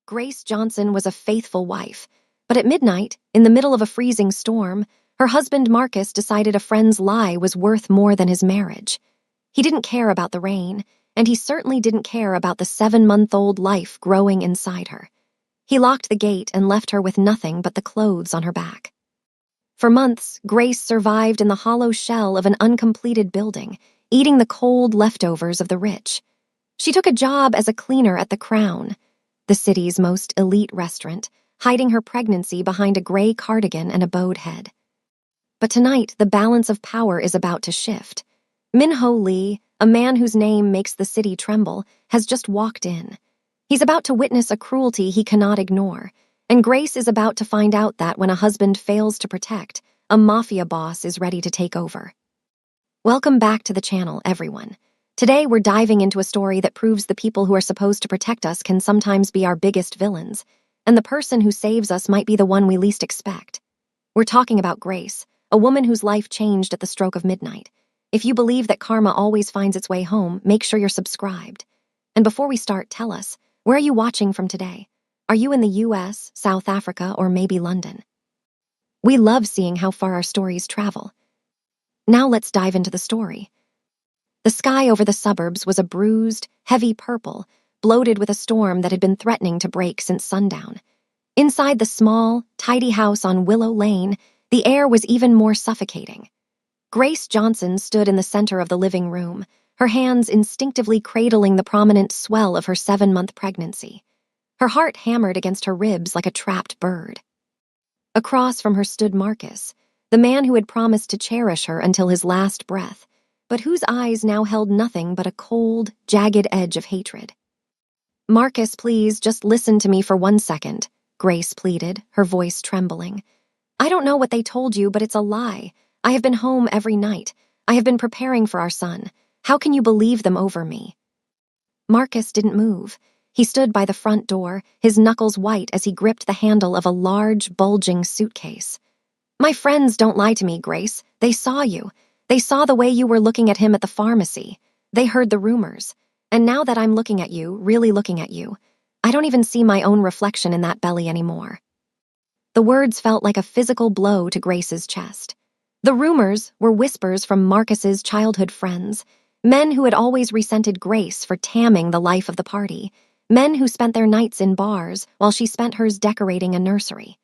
Grace Johnson was a faithful wife, but at midnight, in the middle of a freezing storm, her husband Marcus decided a friend's lie was worth more than his marriage. He didn't care about the rain, and he certainly didn't care about the 7-month-old life growing inside her. He locked the gate and left her with nothing but the clothes on her back. For months, Grace survived in the hollow shell of an uncompleted building, eating the cold leftovers of the rich. She took a job as a cleaner at the Crown, the city's most elite restaurant, hiding her pregnancy behind a gray cardigan and a bowed head. But tonight, the balance of power is about to shift. Min-ho Lee, a man whose name makes the city tremble, has just walked in. He's about to witness a cruelty he cannot ignore, and Grace is about to find out that when a husband fails to protect, a mafia boss is ready to take over. Welcome back to the channel, everyone. Today we're diving into a story that proves the people who are supposed to protect us can sometimes be our biggest villains, and the person who saves us might be the one we least expect. We're talking about Grace, a woman whose life changed at the stroke of midnight. If you believe that karma always finds its way home, make sure you're subscribed. And before we start, tell us, where are you watching from today? Are you in the US, South Africa, or maybe London? We love seeing how far our stories travel. Now let's dive into the story. The sky over the suburbs was a bruised, heavy purple, bloated with a storm that had been threatening to break since sundown. Inside the small, tidy house on Willow Lane, the air was even more suffocating. Grace Johnson stood in the center of the living room, her hands instinctively cradling the prominent swell of her 7-month pregnancy. Her heart hammered against her ribs like a trapped bird. Across from her stood Marcus, the man who had promised to cherish her until his last breath, but whose eyes now held nothing but a cold, jagged edge of hatred. "Marcus, please, just listen to me for 1 second," Grace pleaded, her voice trembling. "I don't know what they told you, but it's a lie. I have been home every night. I have been preparing for our son. How can you believe them over me?" Marcus didn't move. He stood by the front door, his knuckles white as he gripped the handle of a large, bulging suitcase. "My friends don't lie to me, Grace. They saw you. They saw the way you were looking at him at the pharmacy. They heard the rumors. And now that I'm looking at you, really looking at you, I don't even see my own reflection in that belly anymore." The words felt like a physical blow to Grace's chest. The rumors were whispers from Marcus's childhood friends, men who had always resented Grace for tamming the life of the party, men who spent their nights in bars while she spent hers decorating a nursery.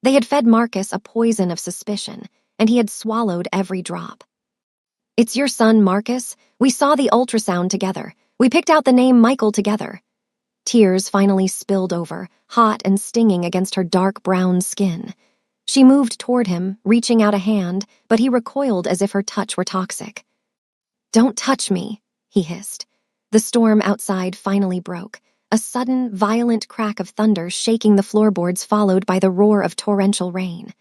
They had fed Marcus a poison of suspicion, and he had swallowed every drop. "It's your son, Marcus. We saw the ultrasound together. We picked out the name Michael together." Tears finally spilled over, hot and stinging against her dark brown skin. She moved toward him, reaching out a hand, but he recoiled as if her touch were toxic. "Don't touch me," he hissed. The storm outside finally broke, a sudden, violent crack of thunder shaking the floorboards followed by the roar of torrential rain.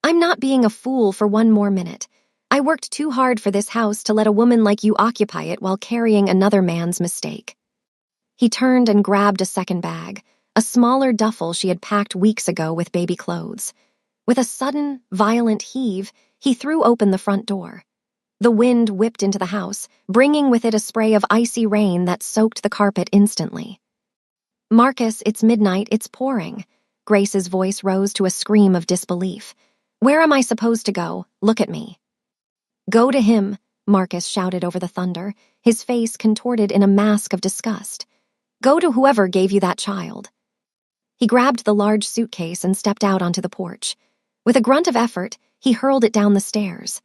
"I'm not being a fool for 1 more minute. I worked too hard for this house to let a woman like you occupy it while carrying another man's mistake." He turned and grabbed a second bag, a smaller duffel she had packed weeks ago with baby clothes. With a sudden, violent heave, he threw open the front door. The wind whipped into the house, bringing with it a spray of icy rain that soaked the carpet instantly. "Marcus, it's midnight, it's pouring." Grace's voice rose to a scream of disbelief. "Where am I supposed to go? Look at me." "Go to him," Marcus shouted over the thunder, his face contorted in a mask of disgust. "Go to whoever gave you that child." He grabbed the large suitcase and stepped out onto the porch. With a grunt of effort, he hurled it down the stairs.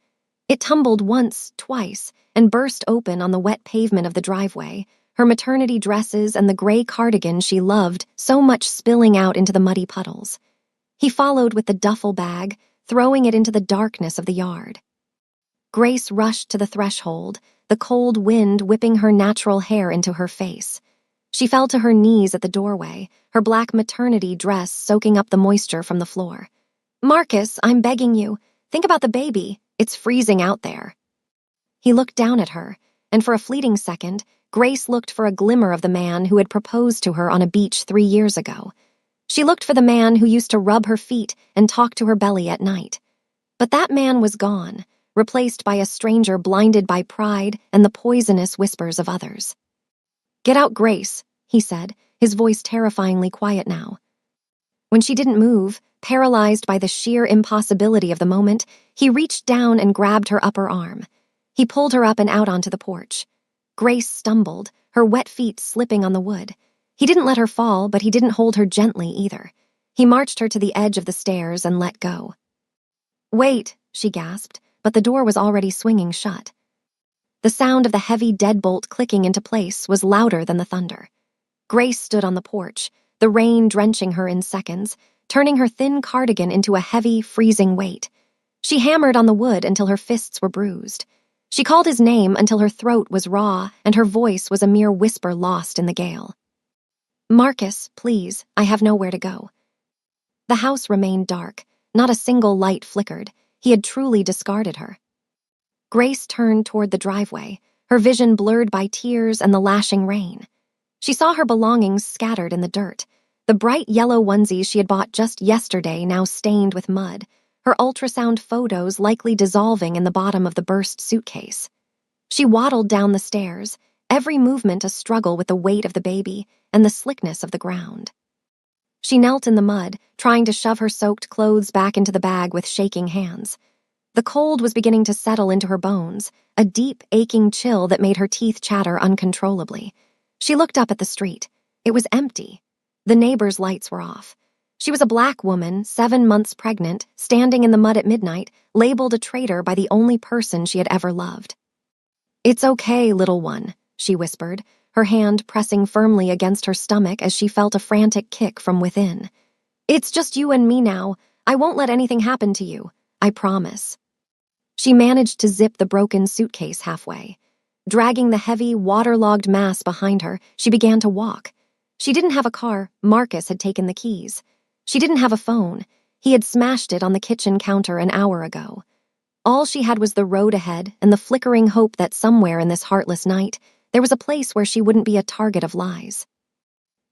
It tumbled once, twice, and burst open on the wet pavement of the driveway, her maternity dresses and the gray cardigan she loved so much spilling out into the muddy puddles. He followed with the duffel bag, throwing it into the darkness of the yard. Grace rushed to the threshold, the cold wind whipping her natural hair into her face. She fell to her knees at the doorway, her black maternity dress soaking up the moisture from the floor. "Marcus, I'm begging you. Think about the baby. It's freezing out there." He looked down at her, and for a fleeting second, Grace looked for a glimmer of the man who had proposed to her on a beach 3 years ago. She looked for the man who used to rub her feet and talk to her belly at night. But that man was gone, replaced by a stranger blinded by pride and the poisonous whispers of others. "Get out, Grace," he said, his voice terrifyingly quiet now. When she didn't move, paralyzed by the sheer impossibility of the moment, he reached down and grabbed her upper arm. He pulled her up and out onto the porch. Grace stumbled, her wet feet slipping on the wood. He didn't let her fall, but he didn't hold her gently either. He marched her to the edge of the stairs and let go. "Wait," she gasped, but the door was already swinging shut. The sound of the heavy deadbolt clicking into place was louder than the thunder. Grace stood on the porch, the rain drenching her in seconds, turning her thin cardigan into a heavy, freezing weight. She hammered on the wood until her fists were bruised. She called his name until her throat was raw and her voice was a mere whisper lost in the gale. "Marcus, please, I have nowhere to go." The house remained dark. Not a single light flickered. He had truly discarded her. Grace turned toward the driveway, her vision blurred by tears and the lashing rain. She saw her belongings scattered in the dirt, the bright yellow onesies she had bought just yesterday now stained with mud, her ultrasound photos likely dissolving in the bottom of the burst suitcase. She waddled down the stairs, every movement a struggle with the weight of the baby and the slickness of the ground. She knelt in the mud, trying to shove her soaked clothes back into the bag with shaking hands. The cold was beginning to settle into her bones, a deep, aching chill that made her teeth chatter uncontrollably. She looked up at the street. It was empty. The neighbors' lights were off. She was a black woman, 7 months pregnant, standing in the mud at midnight, labeled a traitor by the only person she had ever loved. "It's okay, little one," she whispered, her hand pressing firmly against her stomach as she felt a frantic kick from within. "It's just you and me now. I won't let anything happen to you. I promise." She managed to zip the broken suitcase halfway. Dragging the heavy, waterlogged mass behind her, she began to walk. She didn't have a car. Marcus had taken the keys. She didn't have a phone. He had smashed it on the kitchen counter an hour ago. All she had was the road ahead and the flickering hope that somewhere in this heartless night, there was a place where she wouldn't be a target of lies.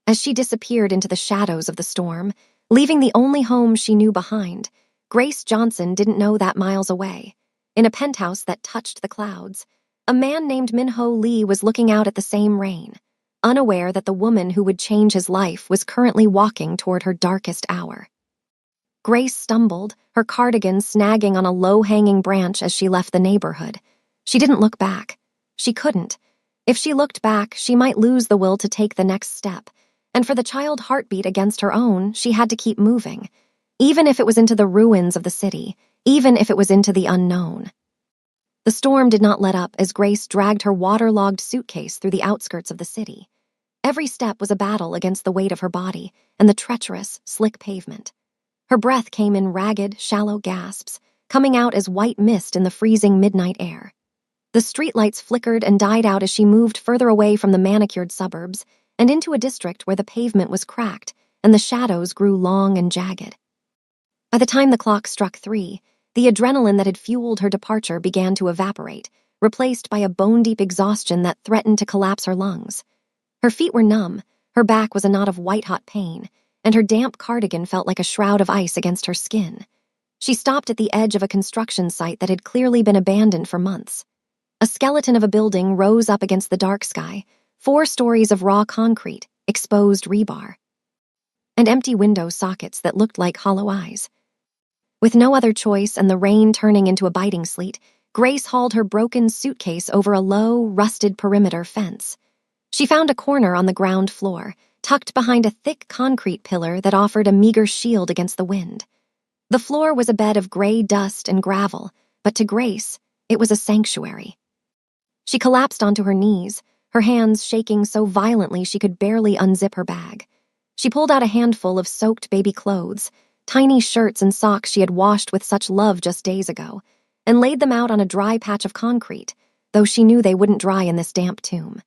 As she disappeared into the shadows of the storm, leaving the only home she knew behind, Grace Johnson didn't know that miles away. In a penthouse that touched the clouds, a man named Minho Lee was looking out at the same rain, unaware that the woman who would change his life was currently walking toward her darkest hour. Grace stumbled, her cardigan snagging on a low-hanging branch as she left the neighborhood. She didn't look back. She couldn't. If she looked back, she might lose the will to take the next step, and for the child heartbeat against her own, she had to keep moving, even if it was into the ruins of the city, even if it was into the unknown. The storm did not let up as Grace dragged her waterlogged suitcase through the outskirts of the city. Every step was a battle against the weight of her body and the treacherous, slick pavement. Her breath came in ragged, shallow gasps, coming out as white mist in the freezing midnight air. The streetlights flickered and died out as she moved further away from the manicured suburbs and into a district where the pavement was cracked and the shadows grew long and jagged. By the time the clock struck 3, the adrenaline that had fueled her departure began to evaporate, replaced by a bone-deep exhaustion that threatened to collapse her lungs. Her feet were numb, her back was a knot of white-hot pain, and her damp cardigan felt like a shroud of ice against her skin. She stopped at the edge of a construction site that had clearly been abandoned for months. A skeleton of a building rose up against the dark sky, 4 stories of raw concrete, exposed rebar, and empty window sockets that looked like hollow eyes. With no other choice and the rain turning into a biting sleet, Grace hauled her broken suitcase over a low, rusted perimeter fence. She found a corner on the ground floor, tucked behind a thick concrete pillar that offered a meager shield against the wind. The floor was a bed of gray dust and gravel, but to Grace, it was a sanctuary. She collapsed onto her knees, her hands shaking so violently she could barely unzip her bag. She pulled out a handful of soaked baby clothes, tiny shirts and socks she had washed with such love just days ago, and laid them out on a dry patch of concrete, though she knew they wouldn't dry in this damp tomb.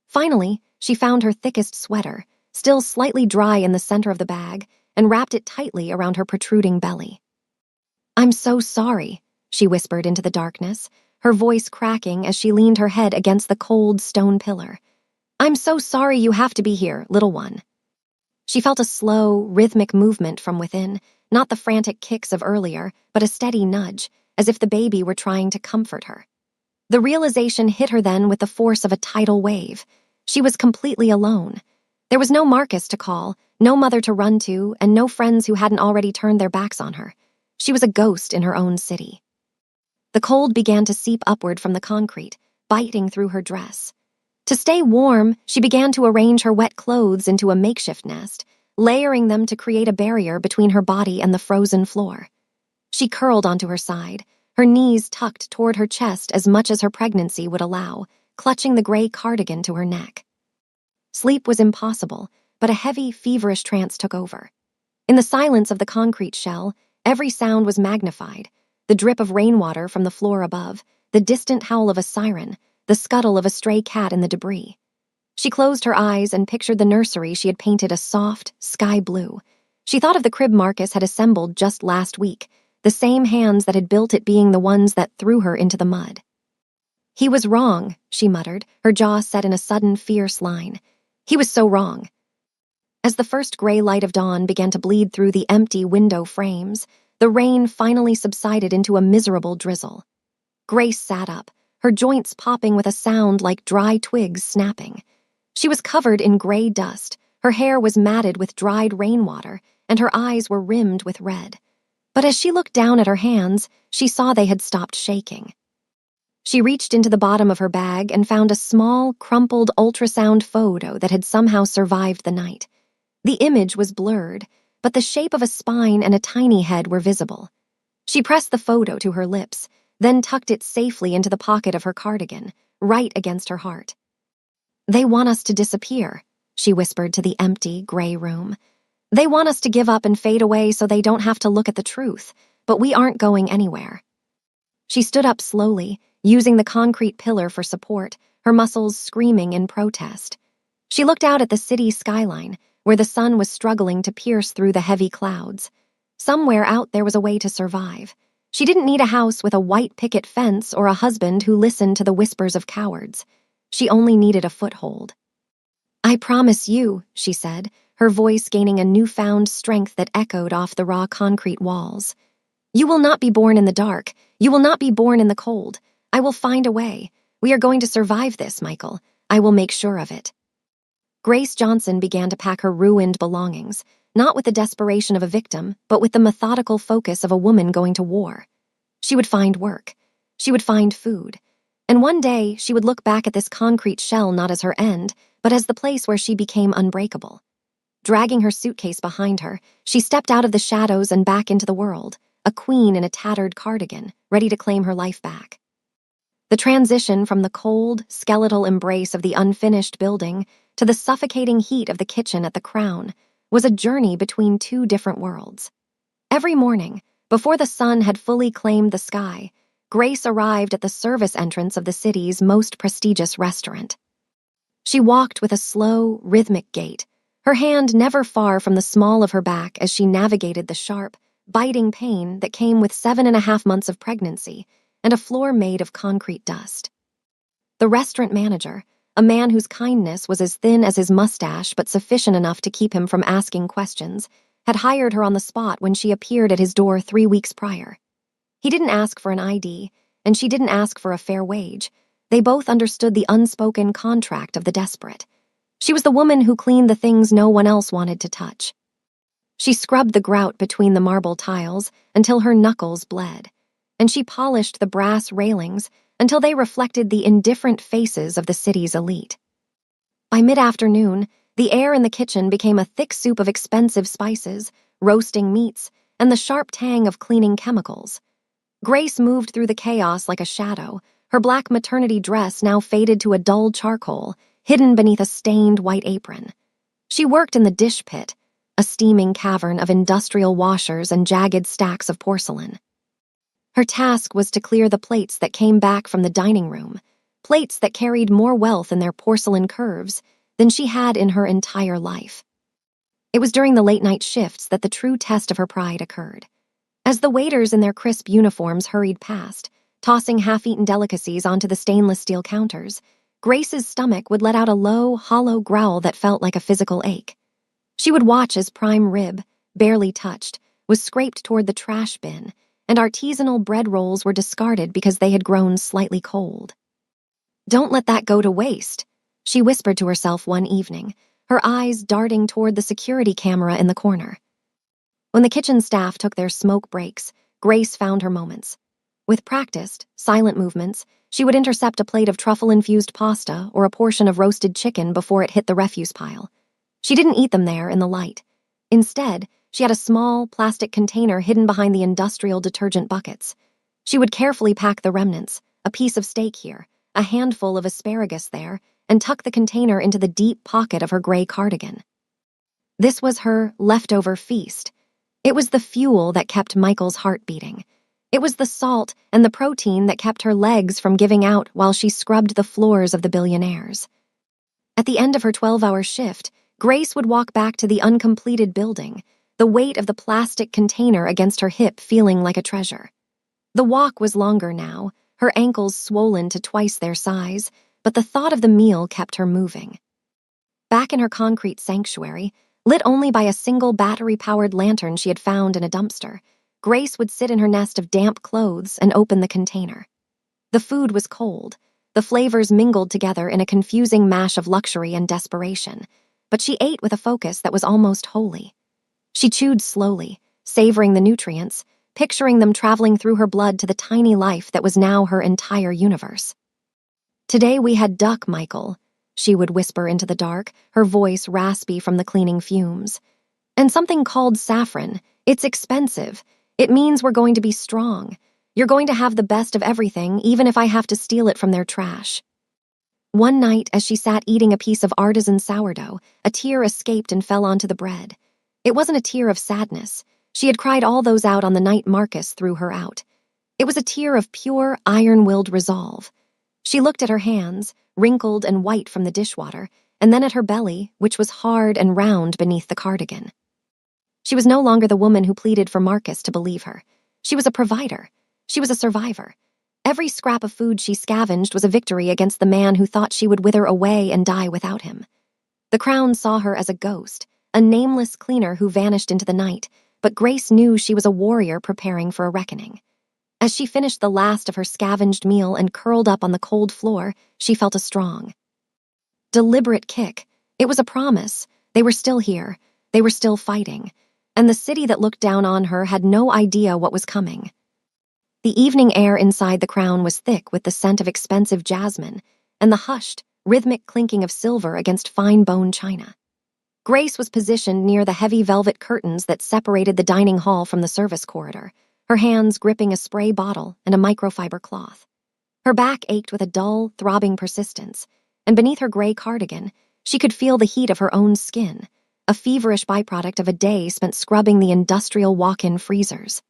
Finally, she found her thickest sweater, still slightly dry in the center of the bag, and wrapped it tightly around her protruding belly. "I'm so sorry," she whispered into the darkness, her voice cracking as she leaned her head against the cold stone pillar. "I'm so sorry you have to be here, little one." She felt a slow, rhythmic movement from within, not the frantic kicks of earlier, but a steady nudge, as if the baby were trying to comfort her. The realization hit her then with the force of a tidal wave. She was completely alone. There was no Marcus to call, no mother to run to, and no friends who hadn't already turned their backs on her. She was a ghost in her own city. The cold began to seep upward from the concrete, biting through her dress. To stay warm, she began to arrange her wet clothes into a makeshift nest, layering them to create a barrier between her body and the frozen floor. She curled onto her side, her knees tucked toward her chest as much as her pregnancy would allow, clutching the gray cardigan to her neck. Sleep was impossible, but a heavy, feverish trance took over. In the silence of the concrete shell, every sound was magnified: the drip of rainwater from the floor above, the distant howl of a siren, the scuttle of a stray cat in the debris. She closed her eyes and pictured the nursery she had painted a soft, sky blue. She thought of the crib Marcus had assembled just last week, the same hands that had built it being the ones that threw her into the mud. "He was wrong," she muttered, her jaw set in a sudden, fierce line. "He was so wrong." As the first gray light of dawn began to bleed through the empty window frames, the rain finally subsided into a miserable drizzle. Grace sat up, her joints popping with a sound like dry twigs snapping. She was covered in gray dust, her hair was matted with dried rainwater, and her eyes were rimmed with red. But as she looked down at her hands, she saw they had stopped shaking. She reached into the bottom of her bag and found a small, crumpled ultrasound photo that had somehow survived the night. The image was blurred, but the shape of a spine and a tiny head were visible. She pressed the photo to her lips, then tucked it safely into the pocket of her cardigan, right against her heart. "They want us to disappear," she whispered to the empty, gray room. "They want us to give up and fade away so they don't have to look at the truth, but we aren't going anywhere." She stood up slowly, using the concrete pillar for support, her muscles screaming in protest. She looked out at the city skyline, where the sun was struggling to pierce through the heavy clouds. Somewhere out there was a way to survive. She didn't need a house with a white picket fence or a husband who listened to the whispers of cowards. She only needed a foothold. "I promise you," she said, her voice gaining a newfound strength that echoed off the raw concrete walls. "You will not be born in the dark. You will not be born in the cold. I will find a way. We are going to survive this, Michael. I will make sure of it." Grace Johnson began to pack her ruined belongings, not with the desperation of a victim, but with the methodical focus of a woman going to war. She would find work. She would find food. And one day, she would look back at this concrete shell not as her end, but as the place where she became unbreakable. Dragging her suitcase behind her, she stepped out of the shadows and back into the world, a queen in a tattered cardigan, ready to claim her life back. The transition from the cold, skeletal embrace of the unfinished building to the suffocating heat of the kitchen at the Crown was a journey between two different worlds. Every morning, before the sun had fully claimed the sky, Grace arrived at the service entrance of the city's most prestigious restaurant. She walked with a slow, rhythmic gait, her hand never far from the small of her back as she navigated the sharp, biting pain that came with 7.5 months of pregnancy and a floor made of concrete dust. The restaurant manager, a man whose kindness was as thin as his mustache but sufficient enough to keep him from asking questions, had hired her on the spot when she appeared at his door 3 weeks prior. He didn't ask for an ID, and she didn't ask for a fair wage. They both understood the unspoken contract of the desperate. She was the woman who cleaned the things no one else wanted to touch. She scrubbed the grout between the marble tiles until her knuckles bled, and she polished the brass railings until they reflected the indifferent faces of the city's elite. By mid-afternoon, the air in the kitchen became a thick soup of expensive spices, roasting meats, and the sharp tang of cleaning chemicals. Grace moved through the chaos like a shadow, her black maternity dress now faded to a dull charcoal, hidden beneath a stained white apron. She worked in the dish pit, a steaming cavern of industrial washers and jagged stacks of porcelain. Her task was to clear the plates that came back from the dining room, plates that carried more wealth in their porcelain curves than she had in her entire life. It was during the late-night shifts that the true test of her pride occurred. As the waiters in their crisp uniforms hurried past, tossing half-eaten delicacies onto the stainless steel counters, Grace's stomach would let out a low, hollow growl that felt like a physical ache. She would watch as prime rib, barely touched, was scraped toward the trash bin, and artisanal bread rolls were discarded because they had grown slightly cold. "Don't let that go to waste," she whispered to herself one evening, her eyes darting toward the security camera in the corner. When the kitchen staff took their smoke breaks, Grace found her moments. With practiced, silent movements, she would intercept a plate of truffle-infused pasta or a portion of roasted chicken before it hit the refuse pile. She didn't eat them there in the light. Instead, she had a small, plastic container hidden behind the industrial detergent buckets. She would carefully pack the remnants, a piece of steak here, a handful of asparagus there, and tuck the container into the deep pocket of her gray cardigan. This was her leftover feast. It was the fuel that kept Michael's heart beating. It was the salt and the protein that kept her legs from giving out while she scrubbed the floors of the billionaires. At the end of her 12-hour shift, Grace would walk back to the uncompleted building, the weight of the plastic container against her hip feeling like a treasure. The walk was longer now, her ankles swollen to twice their size, but the thought of the meal kept her moving. Back in her concrete sanctuary, lit only by a single battery-powered lantern she had found in a dumpster, Grace would sit in her nest of damp clothes and open the container. The food was cold. The flavors mingled together in a confusing mash of luxury and desperation, but she ate with a focus that was almost holy. She chewed slowly, savoring the nutrients, picturing them traveling through her blood to the tiny life that was now her entire universe. "Today we had duck, Michael," she would whisper into the dark, her voice raspy from the cleaning fumes. "And something called saffron. It's expensive. It means we're going to be strong. You're going to have the best of everything, even if I have to steal it from their trash." One night, as she sat eating a piece of artisan sourdough, a tear escaped and fell onto the bread. It wasn't a tear of sadness. She had cried all those out on the night Marcus threw her out. It was a tear of pure, iron-willed resolve. She looked at her hands, wrinkled and white from the dishwater, and then at her belly, which was hard and round beneath the cardigan. She was no longer the woman who pleaded for Marcus to believe her. She was a provider. She was a survivor. Every scrap of food she scavenged was a victory against the man who thought she would wither away and die without him. The Crown saw her as a ghost, a nameless cleaner who vanished into the night, but Grace knew she was a warrior preparing for a reckoning. As she finished the last of her scavenged meal and curled up on the cold floor, she felt a strong, deliberate kick. It was a promise. They were still here. They were still fighting. And the city that looked down on her had no idea what was coming. The evening air inside the Crown was thick with the scent of expensive jasmine and the hushed, rhythmic clinking of silver against fine bone china. Grace was positioned near the heavy velvet curtains that separated the dining hall from the service corridor, her hands gripping a spray bottle and a microfiber cloth. Her back ached with a dull, throbbing persistence, and beneath her gray cardigan, she could feel the heat of her own skin, a feverish byproduct of a day spent scrubbing the industrial walk-in freezers.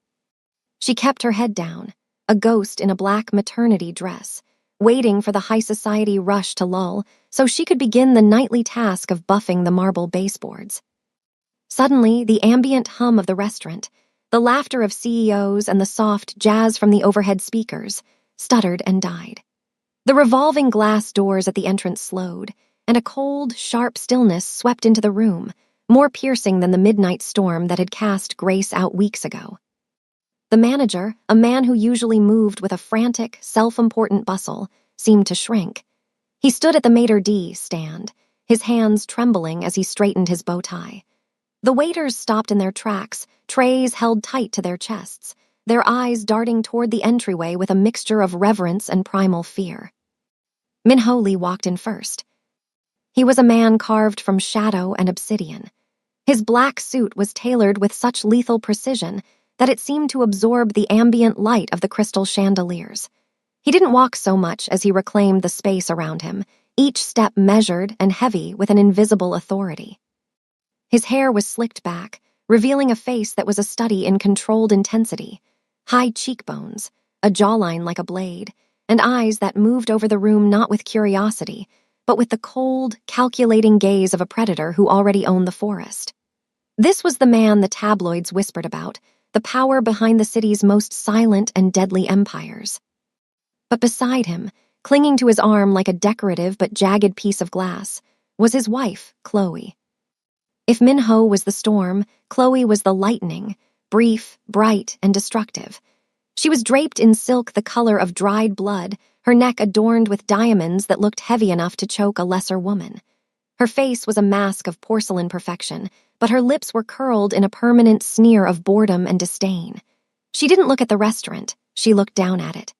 She kept her head down, a ghost in a black maternity dress, waiting for the high society rush to lull so she could begin the nightly task of buffing the marble baseboards. Suddenly, the ambient hum of the restaurant, the laughter of CEOs and the soft jazz from the overhead speakers, stuttered and died. The revolving glass doors at the entrance slowed, and a cold, sharp stillness swept into the room, more piercing than the midnight storm that had cast Grace out weeks ago. The manager, a man who usually moved with a frantic, self-important bustle, seemed to shrink. He stood at the maitre d' stand, his hands trembling as he straightened his bow tie. The waiters stopped in their tracks, trays held tight to their chests, their eyes darting toward the entryway with a mixture of reverence and primal fear. Min-Ho Lee walked in first. He was a man carved from shadow and obsidian. His black suit was tailored with such lethal precision that it seemed to absorb the ambient light of the crystal chandeliers. He didn't walk so much as he reclaimed the space around him, each step measured and heavy with an invisible authority. His hair was slicked back, revealing a face that was a study in controlled intensity, high cheekbones, a jawline like a blade, and eyes that moved over the room not with curiosity, but with the cold, calculating gaze of a predator who already owned the forest. This was the man the tabloids whispered about, the power behind the city's most silent and deadly empires. But beside him, clinging to his arm like a decorative but jagged piece of glass, was his wife, Chloe. If Min-Ho was the storm, Chloe was the lightning, brief, bright, and destructive. She was draped in silk the color of dried blood, her neck adorned with diamonds that looked heavy enough to choke a lesser woman. Her face was a mask of porcelain perfection, but her lips were curled in a permanent sneer of boredom and disdain. She didn't look at the restaurant, she looked down at it.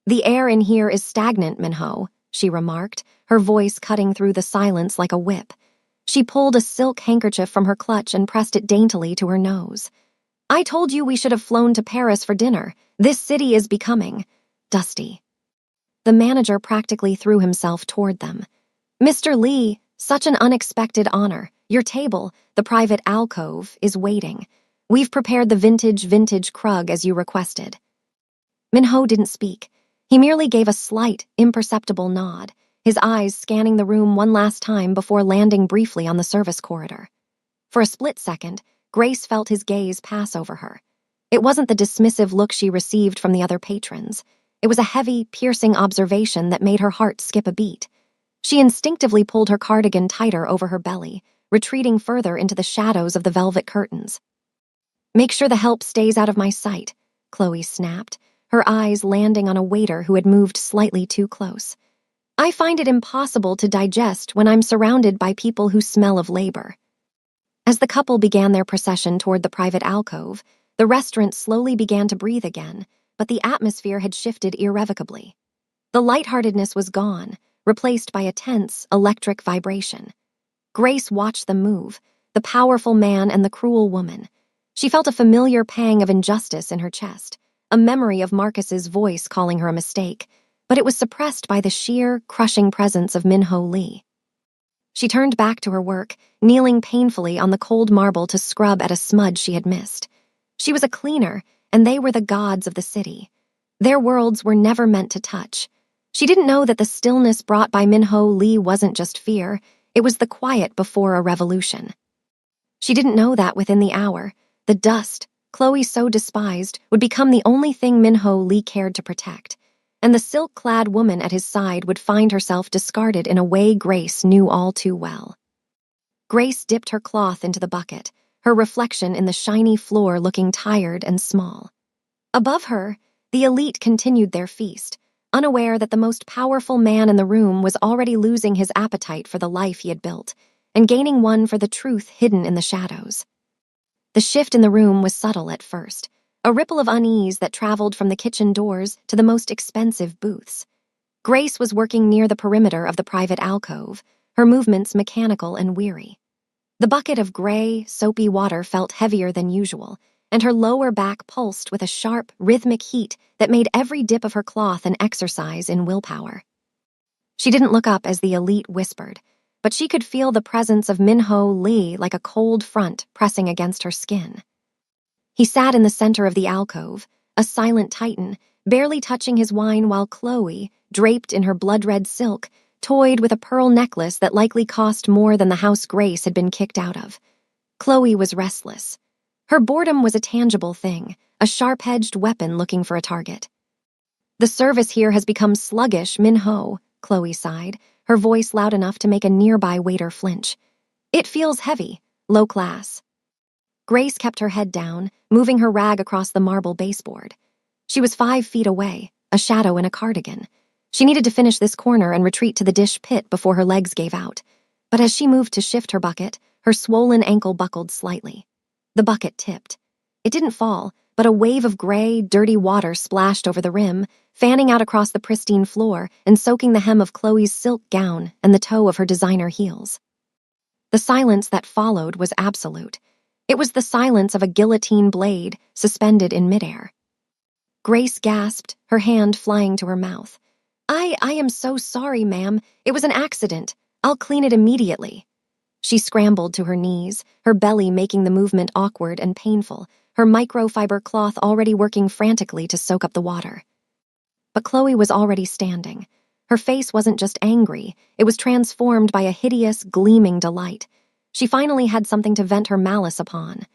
"The air in here is stagnant, Minho," she remarked, her voice cutting through the silence like a whip. She pulled a silk handkerchief from her clutch and pressed it daintily to her nose. "I told you we should have flown to Paris for dinner. This city is becoming dusty." The manager practically threw himself toward them. "Mr. Lee, such an unexpected honor. Your table, the private alcove, is waiting. We've prepared the vintage krug as you requested." Minho didn't speak. He merely gave a slight, imperceptible nod, his eyes scanning the room one last time before landing briefly on the service corridor. For a split second, Grace felt his gaze pass over her. It wasn't the dismissive look she received from the other patrons. It was a heavy, piercing observation that made her heart skip a beat. She instinctively pulled her cardigan tighter over her belly, retreating further into the shadows of the velvet curtains. "Make sure the help stays out of my sight," Chloe snapped, her eyes landing on a waiter who had moved slightly too close. "I find it impossible to digest when I'm surrounded by people who smell of labor." As the couple began their procession toward the private alcove, the restaurant slowly began to breathe again, but the atmosphere had shifted irrevocably. The lightheartedness was gone, replaced by a tense, electric vibration. Grace watched them move, the powerful man and the cruel woman. She felt a familiar pang of injustice in her chest, a memory of Marcus's voice calling her a mistake, but it was suppressed by the sheer, crushing presence of Minho Lee. She turned back to her work, kneeling painfully on the cold marble to scrub at a smudge she had missed. She was a cleaner, and they were the gods of the city. Their worlds were never meant to touch. She didn't know that the stillness brought by Minho Lee wasn't just fear, it was the quiet before a revolution. She didn't know that within the hour, the dust, Chloe so despised, would become the only thing Minho Lee cared to protect, and the silk-clad woman at his side would find herself discarded in a way Grace knew all too well. Grace dipped her cloth into the bucket, her reflection in the shiny floor looking tired and small. Above her, the elite continued their feast, unaware that the most powerful man in the room was already losing his appetite for the life he had built, and gaining one for the truth hidden in the shadows. The shift in the room was subtle at first, a ripple of unease that traveled from the kitchen doors to the most expensive booths. Grace was working near the perimeter of the private alcove, her movements mechanical and weary. The bucket of gray, soapy water felt heavier than usual, and her lower back pulsed with a sharp, rhythmic heat that made every dip of her cloth an exercise in willpower. She didn't look up as the elite whispered, but she could feel the presence of Minho Lee like a cold front pressing against her skin. He sat in the center of the alcove, a silent titan, barely touching his wine while Chloe, draped in her blood-red silk, toyed with a pearl necklace that likely cost more than the house Grace had been kicked out of. Chloe was restless. Her boredom was a tangible thing, a sharp-edged weapon looking for a target. "The service here has become sluggish, Minho," Chloe sighed, her voice loud enough to make a nearby waiter flinch. "It feels heavy, low class." Grace kept her head down, moving her rag across the marble baseboard. She was 5 feet away, a shadow in a cardigan. She needed to finish this corner and retreat to the dish pit before her legs gave out. But as she moved to shift her bucket, her swollen ankle buckled slightly. The bucket tipped. It didn't fall, but a wave of gray, dirty water splashed over the rim, fanning out across the pristine floor and soaking the hem of Chloe's silk gown and the toe of her designer heels. The silence that followed was absolute. It was the silence of a guillotine blade suspended in midair. Grace gasped, her hand flying to her mouth. I am so sorry, ma'am. It was an accident. I'll clean it immediately." She scrambled to her knees, her belly making the movement awkward and painful, her microfiber cloth already working frantically to soak up the water. But Chloe was already standing. Her face wasn't just angry, it was transformed by a hideous, gleaming delight. She finally had something to vent her malice upon.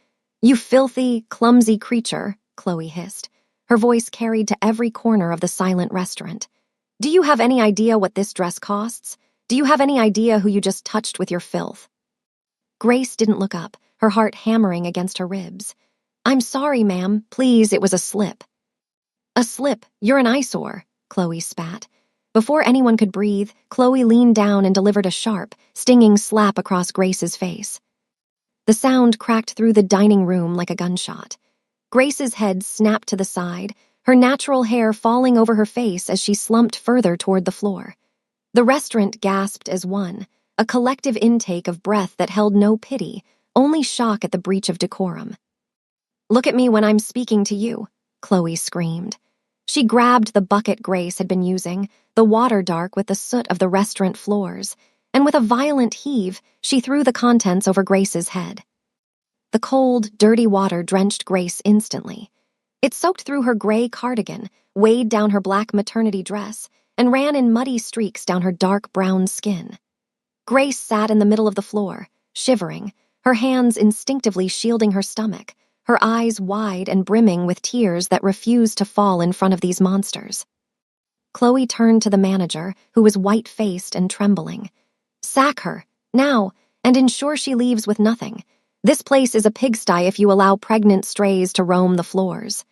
"You filthy, clumsy creature," Chloe hissed. Her voice carried to every corner of the silent restaurant. "Do you have any idea what this dress costs? Do you have any idea who you just touched with your filth?" Grace didn't look up, her heart hammering against her ribs. "I'm sorry, ma'am. Please, it was a slip." "A slip? You're an eyesore," Chloe spat. Before anyone could breathe, Chloe leaned down and delivered a sharp, stinging slap across Grace's face. The sound cracked through the dining room like a gunshot. Grace's head snapped to the side, her natural hair falling over her face as she slumped further toward the floor. The restaurant gasped as one, a collective intake of breath that held no pity, only shock at the breach of decorum. "Look at me when I'm speaking to you," Chloe screamed. She grabbed the bucket Grace had been using, the water dark with the soot of the restaurant floors, and with a violent heave, she threw the contents over Grace's head. The cold, dirty water drenched Grace instantly. It soaked through her gray cardigan, weighed down her black maternity dress, and ran in muddy streaks down her dark brown skin. Grace sat in the middle of the floor, shivering, her hands instinctively shielding her stomach, her eyes wide and brimming with tears that refused to fall in front of these monsters. Chloe turned to the manager, who was white-faced and trembling. "Sack her, now, and ensure she leaves with nothing. This place is a pigsty if you allow pregnant strays to roam the floors."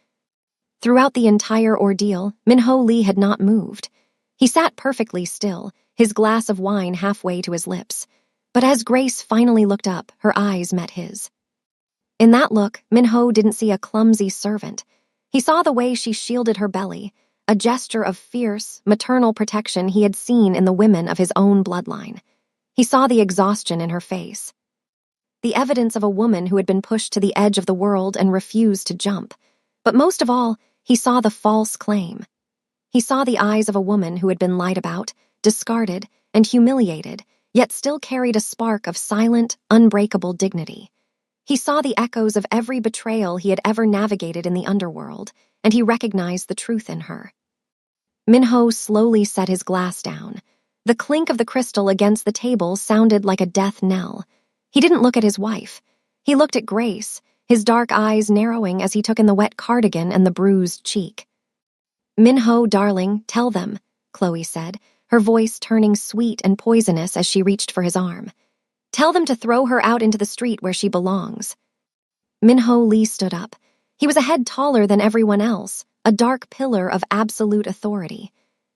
Throughout the entire ordeal, Min-ho Lee had not moved. He sat perfectly still, his glass of wine halfway to his lips. But as Grace finally looked up, her eyes met his. In that look, Min-ho didn't see a clumsy servant. He saw the way she shielded her belly, a gesture of fierce, maternal protection he had seen in the women of his own bloodline. He saw the exhaustion in her face. The evidence of a woman who had been pushed to the edge of the world and refused to jump. But most of all, he saw the false claim. He saw the eyes of a woman who had been lied about, discarded, and humiliated, yet still carried a spark of silent, unbreakable dignity. He saw the echoes of every betrayal he had ever navigated in the underworld, and he recognized the truth in her. Min-ho slowly set his glass down. The clink of the crystal against the table sounded like a death knell. He didn't look at his wife. He looked at Grace, his dark eyes narrowing as he took in the wet cardigan and the bruised cheek. "Min-ho, darling, tell them," Chloe said, her voice turning sweet and poisonous as she reached for his arm. "Tell them to throw her out into the street where she belongs." Min-ho Lee stood up. He was a head taller than everyone else, a dark pillar of absolute authority.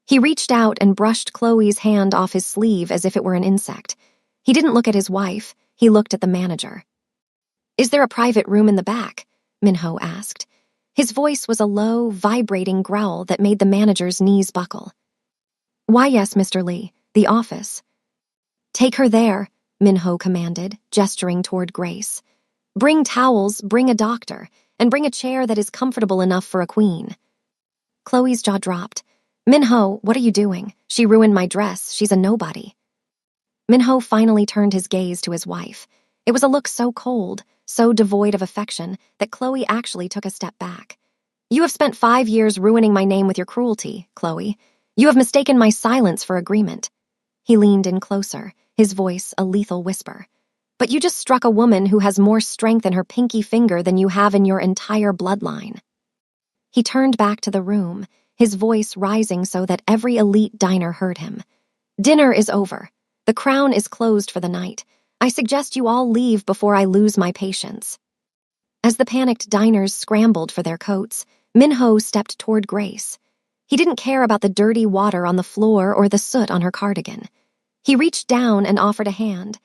He reached out and brushed Chloe's hand off his sleeve as if it were an insect. He didn't look at his wife, he looked at the manager. "Is there a private room in the back?" Min-ho asked. His voice was a low, vibrating growl that made the manager's knees buckle. "Why, yes, Mr. Lee, the office." "Take her there," Min-ho commanded, gesturing toward Grace. "Bring towels, bring a doctor, and bring a chair that is comfortable enough for a queen." Chloe's jaw dropped. "Min-ho, what are you doing? She ruined my dress. She's a nobody." Min-ho finally turned his gaze to his wife. It was a look so cold, so devoid of affection, that Chloe actually took a step back. "You have spent 5 years ruining my name with your cruelty, Chloe. You have mistaken my silence for agreement." He leaned in closer, his voice a lethal whisper. "But you just struck a woman who has more strength in her pinky finger than you have in your entire bloodline." He turned back to the room, his voice rising so that every elite diner heard him. "Dinner is over. The Crown is closed for the night. I suggest you all leave before I lose my patience." As the panicked diners scrambled for their coats, Min-ho stepped toward Grace. He didn't care about the dirty water on the floor or the soot on her cardigan. He reached down and offered a hand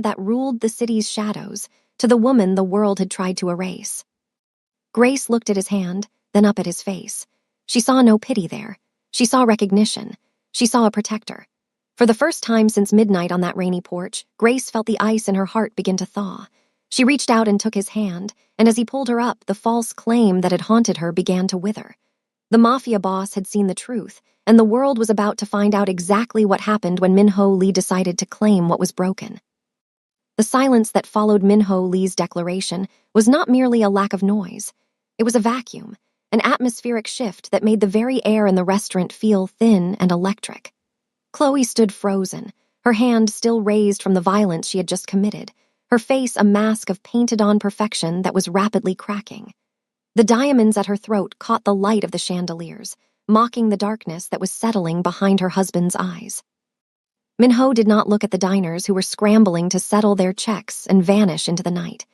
that ruled the city's shadows, to the woman the world had tried to erase. Grace looked at his hand, then up at his face. She saw no pity there. She saw recognition. She saw a protector. For the first time since midnight on that rainy porch, Grace felt the ice in her heart begin to thaw. She reached out and took his hand, and as he pulled her up, the false claim that had haunted her began to wither. The Mafia boss had seen the truth, and the world was about to find out exactly what happened when Min-ho Lee decided to claim what was broken. The silence that followed Min-ho Lee's declaration was not merely a lack of noise. It was a vacuum, an atmospheric shift that made the very air in the restaurant feel thin and electric. Chloe stood frozen, her hand still raised from the violence she had just committed, her face a mask of painted-on perfection that was rapidly cracking. The diamonds at her throat caught the light of the chandeliers, mocking the darkness that was settling behind her husband's eyes. Min-ho did not look at the diners who were scrambling to settle their checks and vanish into the night.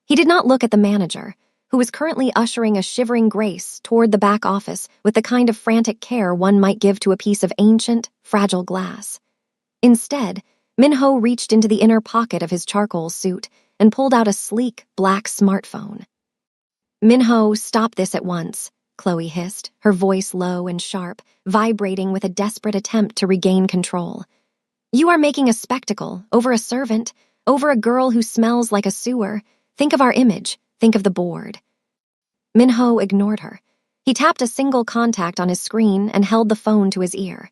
He did not look at the manager, who was currently ushering a shivering Grace toward the back office with the kind of frantic care one might give to a piece of ancient, fragile glass. Instead, Minho reached into the inner pocket of his charcoal suit and pulled out a sleek, black smartphone. "Minho, stop this at once," Chloe hissed, her voice low and sharp, vibrating with a desperate attempt to regain control. "You are making a spectacle, over a servant, over a girl who smells like a sewer. Think of our image, think of the board." Minho ignored her. He tapped a single contact on his screen and held the phone to his ear.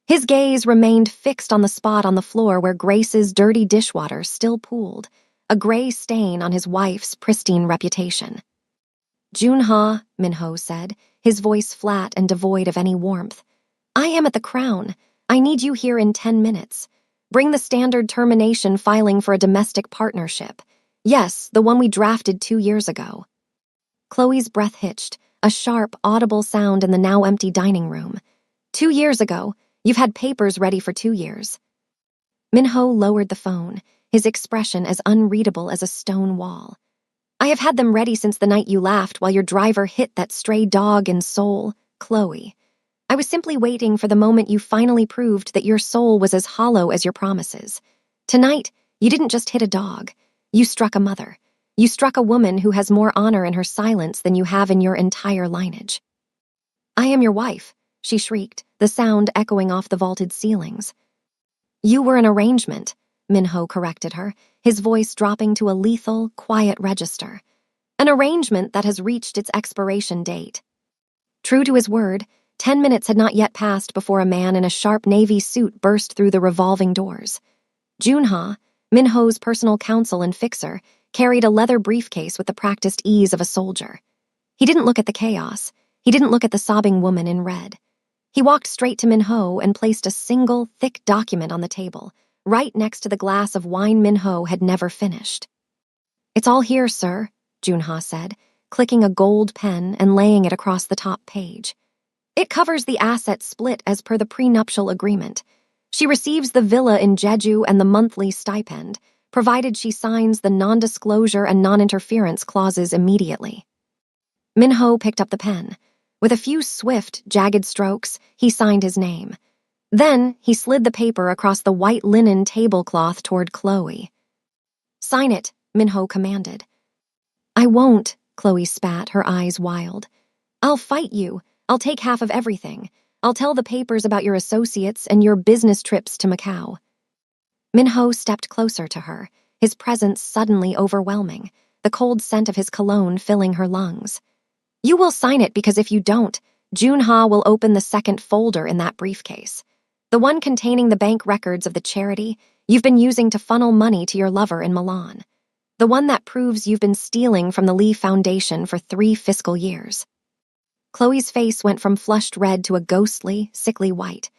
His gaze remained fixed on the spot on the floor where Grace's dirty dishwater still pooled, a gray stain on his wife's pristine reputation. "Junha," Minho said, his voice flat and devoid of any warmth. "I am at the Crown. I need you here in 10 minutes. Bring the standard termination filing for a domestic partnership. Yes, the one we drafted 2 years ago." Chloe's breath hitched, a sharp, audible sound in the now empty dining room. 2 years ago? You've had papers ready for 2 years. Minho lowered the phone, his expression as unreadable as a stone wall. "I have had them ready since the night you laughed while your driver hit that stray dog in Seoul, Chloe. I was simply waiting for the moment you finally proved that your soul was as hollow as your promises. Tonight, you didn't just hit a dog. You struck a mother. You struck a woman who has more honor in her silence than you have in your entire lineage." "I am your wife," she shrieked, the sound echoing off the vaulted ceilings. "You were an arrangement," Minho corrected her, his voice dropping to a lethal, quiet register. "An arrangement that has reached its expiration date." True to his word, 10 minutes had not yet passed before a man in a sharp navy suit burst through the revolving doors. Junha, Minho's personal counsel and fixer, carried a leather briefcase with the practiced ease of a soldier. He didn't look at the chaos. He didn't look at the sobbing woman in red. He walked straight to Minho and placed a single, thick document on the table, right next to the glass of wine Minho had never finished. "It's all here, sir," Junha said, clicking a gold pen and laying it across the top page. "It covers the asset split as per the prenuptial agreement. She receives the villa in Jeju and the monthly stipend, provided she signs the non-disclosure and non-interference clauses immediately." Minho picked up the pen. With a few swift, jagged strokes, he signed his name. Then he slid the paper across the white linen tablecloth toward Chloe. "Sign it," Minho commanded. "I won't," Chloe spat, her eyes wild. "I'll fight you. I'll take half of everything. I'll tell the papers about your associates and your business trips to Macau." Minho stepped closer to her, his presence suddenly overwhelming, the cold scent of his cologne filling her lungs. "You will sign it because if you don't, Junha will open the second folder in that briefcase. The one containing the bank records of the charity you've been using to funnel money to your lover in Milan. The one that proves you've been stealing from the Lee Foundation for 3 fiscal years." Chloe's face went from flushed red to a ghostly, sickly white.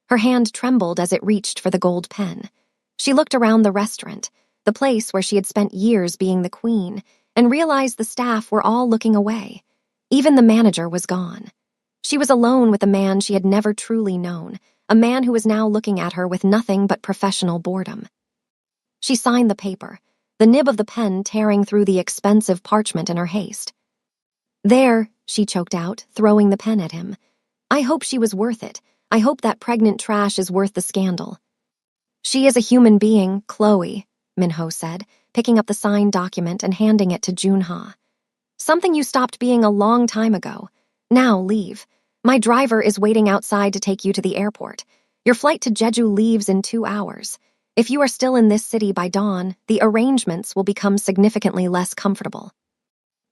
Her hand trembled as it reached for the gold pen. She looked around the restaurant, the place where she had spent years being the queen, and realized the staff were all looking away. Even the manager was gone. She was alone with a man she had never truly known, a man who was now looking at her with nothing but professional boredom. She signed the paper, the nib of the pen tearing through the expensive parchment in her haste. "There," she choked out, throwing the pen at him. "I hope she was worth it. I hope that pregnant trash is worth the scandal." "She is a human being, Chloe," Minho said, picking up the signed document and handing it to Junha. "Something you stopped being a long time ago. Now leave. My driver is waiting outside to take you to the airport. Your flight to Jeju leaves in 2 hours. If you are still in this city by dawn, the arrangements will become significantly less comfortable."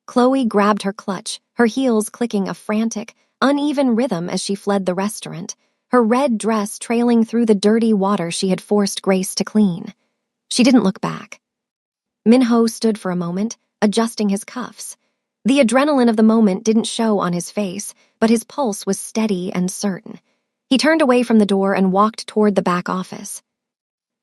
Chloe grabbed her clutch, her heels clicking a frantic, uneven rhythm as she fled the restaurant, her red dress trailing through the dirty water she had forced Grace to clean. She didn't look back. Minho stood for a moment, adjusting his cuffs. The adrenaline of the moment didn't show on his face, but his pulse was steady and certain. He turned away from the door and walked toward the back office.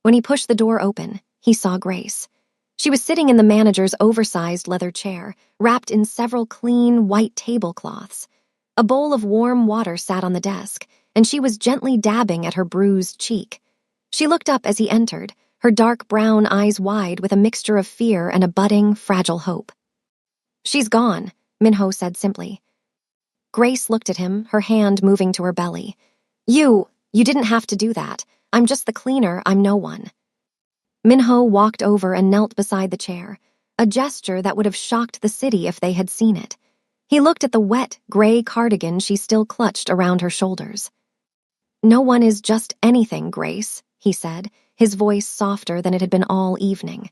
When he pushed the door open, he saw Grace. She was sitting in the manager's oversized leather chair, wrapped in several clean, white tablecloths. A bowl of warm water sat on the desk, and she was gently dabbing at her bruised cheek. She looked up as he entered, her dark brown eyes wide with a mixture of fear and a budding, fragile hope. "She's gone," Minho said simply. Grace looked at him, her hand moving to her belly. You didn't have to do that. I'm just the cleaner, I'm no one. Minho walked over and knelt beside the chair, a gesture that would have shocked the city if they had seen it. He looked at the wet, gray cardigan she still clutched around her shoulders. No one is just anything, Grace, he said, his voice softer than it had been all evening.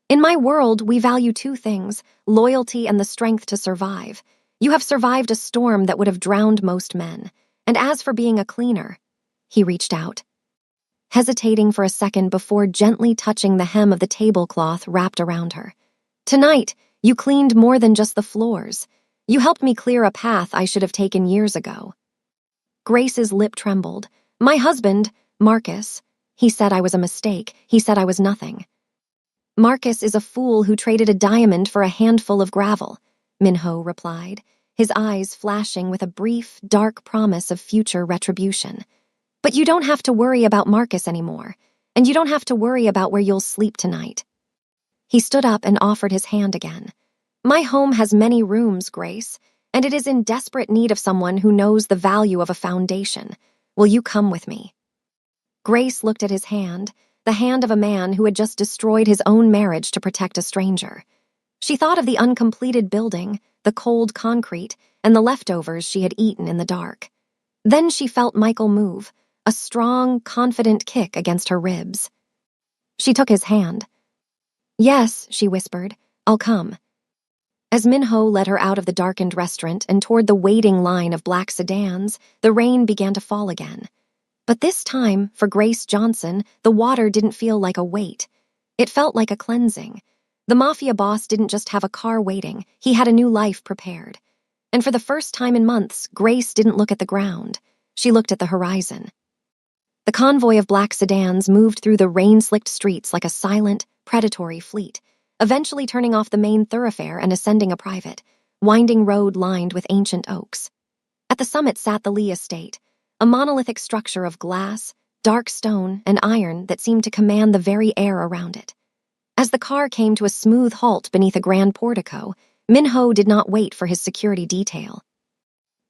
In my world, we value two things, loyalty and the strength to survive. You have survived a storm that would have drowned most men. And as for being a cleaner, he reached out, hesitating for a second before gently touching the hem of the tablecloth wrapped around her. Tonight, you cleaned more than just the floors. You helped me clear a path I should have taken years ago. Grace's lip trembled. My husband, Marcus, he said I was a mistake. He said I was nothing. Marcus is a fool who traded a diamond for a handful of gravel, Minho replied, his eyes flashing with a brief, dark promise of future retribution. But you don't have to worry about Marcus anymore, and you don't have to worry about where you'll sleep tonight. He stood up and offered his hand again. My home has many rooms, Grace, and it is in desperate need of someone who knows the value of a foundation. Will you come with me? Grace looked at his hand, the hand of a man who had just destroyed his own marriage to protect a stranger. She thought of the uncompleted building, the cold concrete, and the leftovers she had eaten in the dark. Then she felt Michael move, a strong, confident kick against her ribs. She took his hand. Yes, she whispered, I'll come. As Minho led her out of the darkened restaurant and toward the waiting line of black sedans, the rain began to fall again. But this time, for Grace Johnson, the water didn't feel like a weight. It felt like a cleansing. The Mafia boss didn't just have a car waiting, he had a new life prepared. And for the first time in months, Grace didn't look at the ground. She looked at the horizon. The convoy of black sedans moved through the rain-slicked streets like a silent, predatory fleet, eventually turning off the main thoroughfare and ascending a private, winding road lined with ancient oaks. At the summit sat the Lee estate, a monolithic structure of glass, dark stone, and iron that seemed to command the very air around it. As the car came to a smooth halt beneath a grand portico, Minho did not wait for his security detail.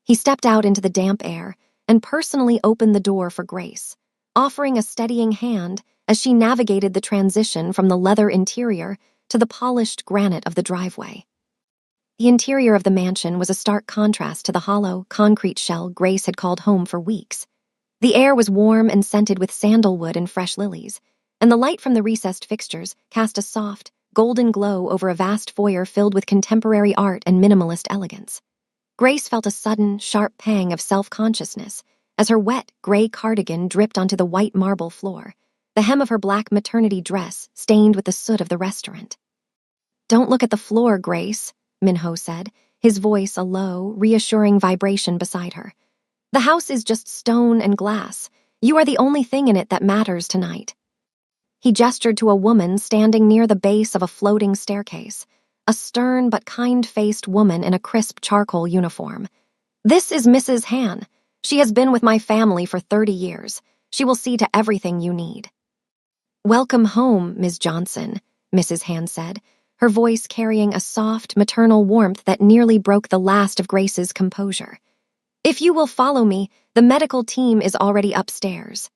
He stepped out into the damp air and personally opened the door for Grace, offering a steadying hand as she navigated the transition from the leather interior to the polished granite of the driveway. The interior of the mansion was a stark contrast to the hollow, concrete shell Grace had called home for weeks. The air was warm and scented with sandalwood and fresh lilies, and the light from the recessed fixtures cast a soft, golden glow over a vast foyer filled with contemporary art and minimalist elegance. Grace felt a sudden, sharp pang of self-consciousness as her wet, gray cardigan dripped onto the white marble floor, the hem of her black maternity dress stained with the soot of the restaurant. Don't look at the floor, Grace, Minho said, his voice a low, reassuring vibration beside her. The house is just stone and glass. You are the only thing in it that matters tonight. He gestured to a woman standing near the base of a floating staircase, a stern but kind-faced woman in a crisp charcoal uniform. This is Mrs. Han. She has been with my family for 30 years. She will see to everything you need. Welcome home, Ms. Johnson, Mrs. Han said, her voice carrying a soft, maternal warmth that nearly broke the last of Grace's composure. If you will follow me, the medical team is already upstairs.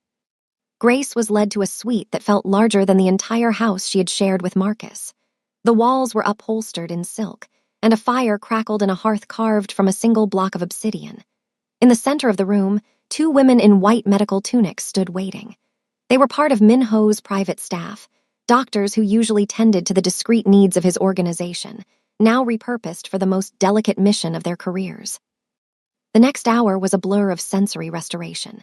Grace was led to a suite that felt larger than the entire house she had shared with Marcus. The walls were upholstered in silk, and a fire crackled in a hearth carved from a single block of obsidian. In the center of the room, two women in white medical tunics stood waiting. They were part of Minho's private staff, doctors who usually tended to the discreet needs of his organization, now repurposed for the most delicate mission of their careers. The next hour was a blur of sensory restoration.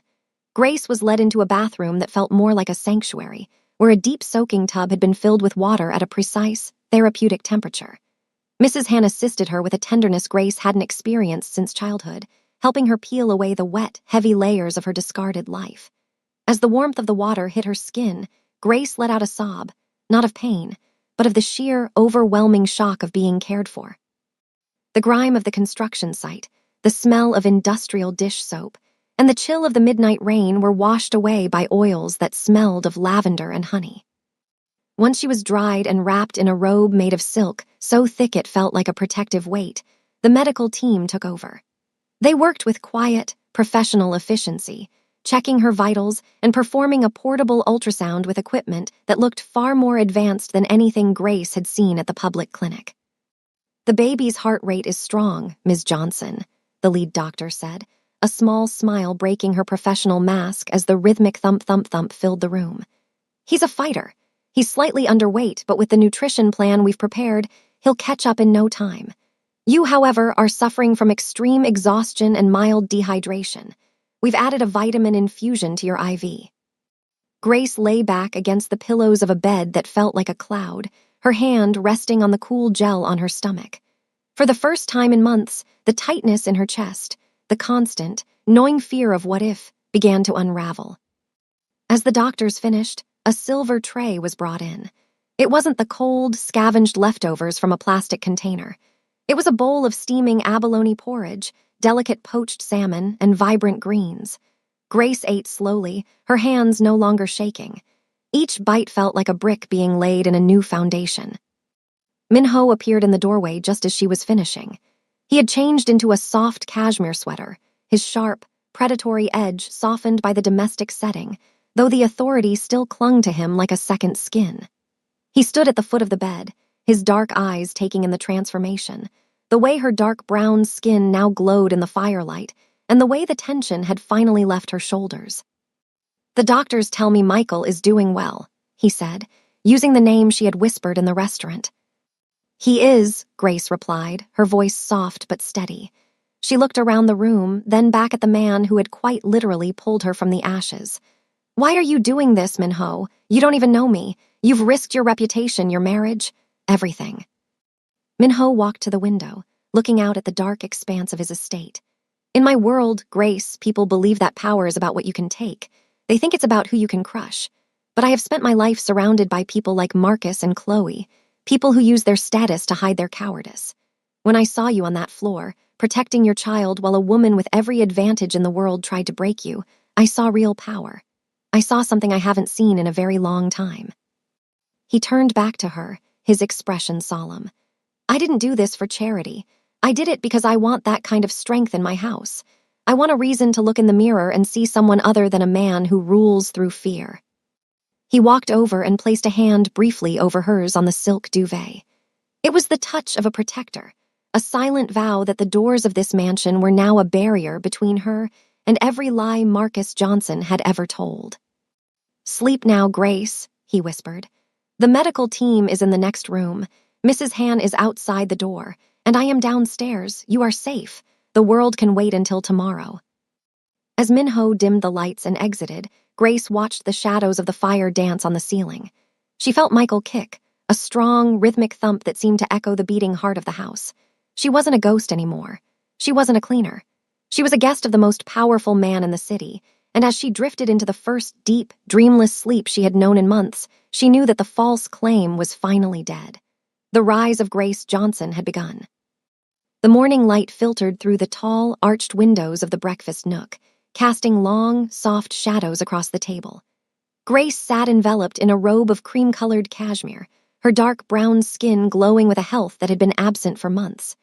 Grace was led into a bathroom that felt more like a sanctuary, where a deep soaking tub had been filled with water at a precise, therapeutic temperature. Mrs. Han assisted her with a tenderness Grace hadn't experienced since childhood, helping her peel away the wet, heavy layers of her discarded life. As the warmth of the water hit her skin, Grace let out a sob, not of pain, but of the sheer, overwhelming shock of being cared for. The grime of the construction site, the smell of industrial dish soap, and the chill of the midnight rain were washed away by oils that smelled of lavender and honey. Once she was dried and wrapped in a robe made of silk, so thick it felt like a protective weight, The medical team took over. They worked with quiet, professional efficiency, checking her vitals and performing a portable ultrasound with equipment that looked far more advanced than anything Grace had seen at the public clinic. "The baby's heart rate is strong, Ms. Johnson," the lead doctor said, a small smile breaking her professional mask as the rhythmic thump-thump-thump filled the room. "He's a fighter. He's slightly underweight, but with the nutrition plan we've prepared, he'll catch up in no time. You, however, are suffering from extreme exhaustion and mild dehydration. We've added a vitamin infusion to your IV." Grace lay back against the pillows of a bed that felt like a cloud, her hand resting on the cool gel on her stomach. For the first time in months, the tightness in her chest, the constant, gnawing fear of what if, began to unravel. As the doctors finished, a silver tray was brought in. It wasn't the cold, scavenged leftovers from a plastic container. It was a bowl of steaming abalone porridge, delicate poached salmon, and vibrant greens. Grace ate slowly, her hands no longer shaking. Each bite felt like a brick being laid in a new foundation. Minho appeared in the doorway just as she was finishing. He had changed into a soft cashmere sweater, his sharp, predatory edge softened by the domestic setting, though the authority still clung to him like a second skin. He stood at the foot of the bed, his dark eyes taking in the transformation, the way her dark brown skin now glowed in the firelight, and the way the tension had finally left her shoulders. "The doctors tell me Michael is doing well," he said, using the name she had whispered in the restaurant. "He is," Grace replied, her voice soft but steady. She looked around the room, then back at the man who had quite literally pulled her from the ashes. "Why are you doing this, Minho? You don't even know me. You've risked your reputation, your marriage, everything." Minho walked to the window, looking out at the dark expanse of his estate. "In my world, Grace, people believe that power is about what you can take. They think it's about who you can crush. But I have spent my life surrounded by people like Marcus and Chloe, people who use their status to hide their cowardice. When I saw you on that floor, protecting your child while a woman with every advantage in the world tried to break you, I saw real power. I saw something I haven't seen in a very long time." He turned back to her, his expression solemn. "I didn't do this for charity. I did it because I want that kind of strength in my house. I want a reason to look in the mirror and see someone other than a man who rules through fear." He walked over and placed a hand briefly over hers on the silk duvet. It was the touch of a protector, a silent vow that the doors of this mansion were now a barrier between her and every lie Marcus Johnson had ever told. "Sleep now, Grace," he whispered. "The medical team is in the next room. Mrs. Han is outside the door, and I am downstairs. You are safe. The world can wait until tomorrow." As Minho dimmed the lights and exited, Grace watched the shadows of the fire dance on the ceiling. She felt Michael kick, a strong, rhythmic thump that seemed to echo the beating heart of the house. She wasn't a ghost anymore. She wasn't a cleaner. She was a guest of the most powerful man in the city, and as she drifted into the first deep, dreamless sleep she had known in months, she knew that the false claim was finally dead. The rise of Grace Johnson had begun. The morning light filtered through the tall, arched windows of the breakfast nook, casting long, soft shadows across the table. Grace sat enveloped in a robe of cream-colored cashmere, her dark brown skin glowing with a health that had been absent for months.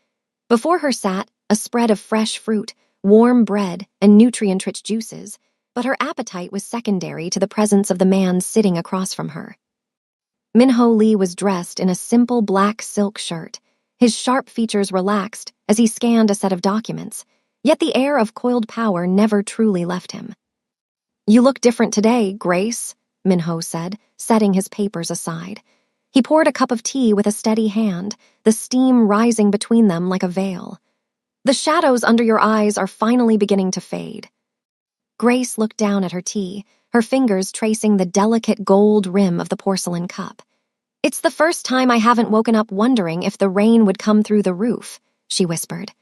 Before her sat a spread of fresh fruit, warm bread, and nutrient-rich juices, but her appetite was secondary to the presence of the man sitting across from her. Minho Lee was dressed in a simple black silk shirt, his sharp features relaxed as he scanned a set of documents, yet the air of coiled power never truly left him. "You look different today, Grace," Minho said, setting his papers aside. He poured a cup of tea with a steady hand, the steam rising between them like a veil. "The shadows under your eyes are finally beginning to fade." Grace looked down at her tea, her fingers tracing the delicate gold rim of the porcelain cup. "It's the first time I haven't woken up wondering if the rain would come through the roof," she whispered.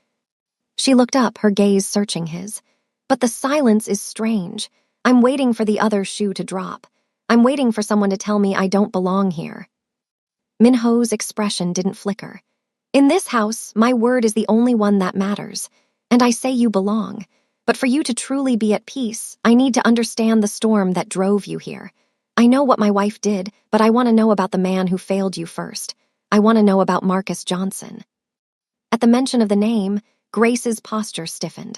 She looked up, her gaze searching his. "But the silence is strange. I'm waiting for the other shoe to drop. I'm waiting for someone to tell me I don't belong here." Minho's expression didn't flicker. "In this house, my word is the only one that matters, and I say you belong. But for you to truly be at peace, I need to understand the storm that drove you here. I know what my wife did, but I want to know about the man who failed you first. I want to know about Marcus Johnson." At the mention of the name, Grace's posture stiffened.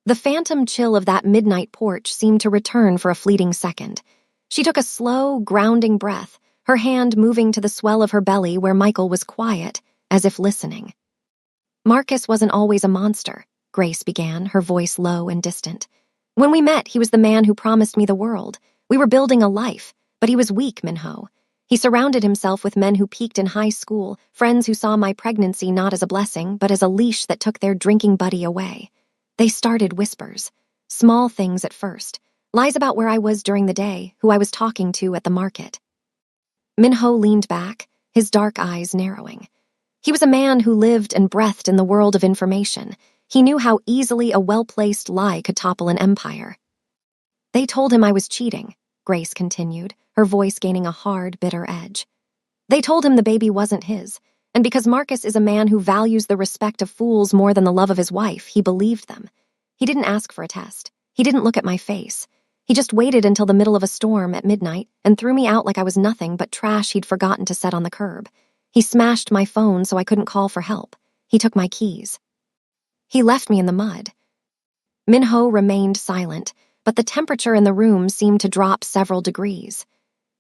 The phantom chill of that midnight porch seemed to return for a fleeting second. She took a slow, grounding breath, her hand moving to the swell of her belly where Michael was quiet, as if listening. Marcus wasn't always a monster, Grace began, her voice low and distant. When we met, he was the man who promised me the world. We were building a life, but he was weak, Minho. He surrounded himself with men who peaked in high school, friends who saw my pregnancy not as a blessing, but as a leash that took their drinking buddy away. They started whispers, small things at first, lies about where I was during the day, who I was talking to at the market. Minho leaned back, his dark eyes narrowing. He was a man who lived and breathed in the world of information. He knew how easily a well-placed lie could topple an empire. They told him I was cheating, Grace continued, her voice gaining a hard, bitter edge. They told him the baby wasn't his, and because Marcus is a man who values the respect of fools more than the love of his wife, he believed them. He didn't ask for a test. He didn't look at my face. He just waited until the middle of a storm at midnight and threw me out like I was nothing but trash he'd forgotten to set on the curb. He smashed my phone so I couldn't call for help. He took my keys. He left me in the mud. Minho remained silent, but the temperature in the room seemed to drop several degrees.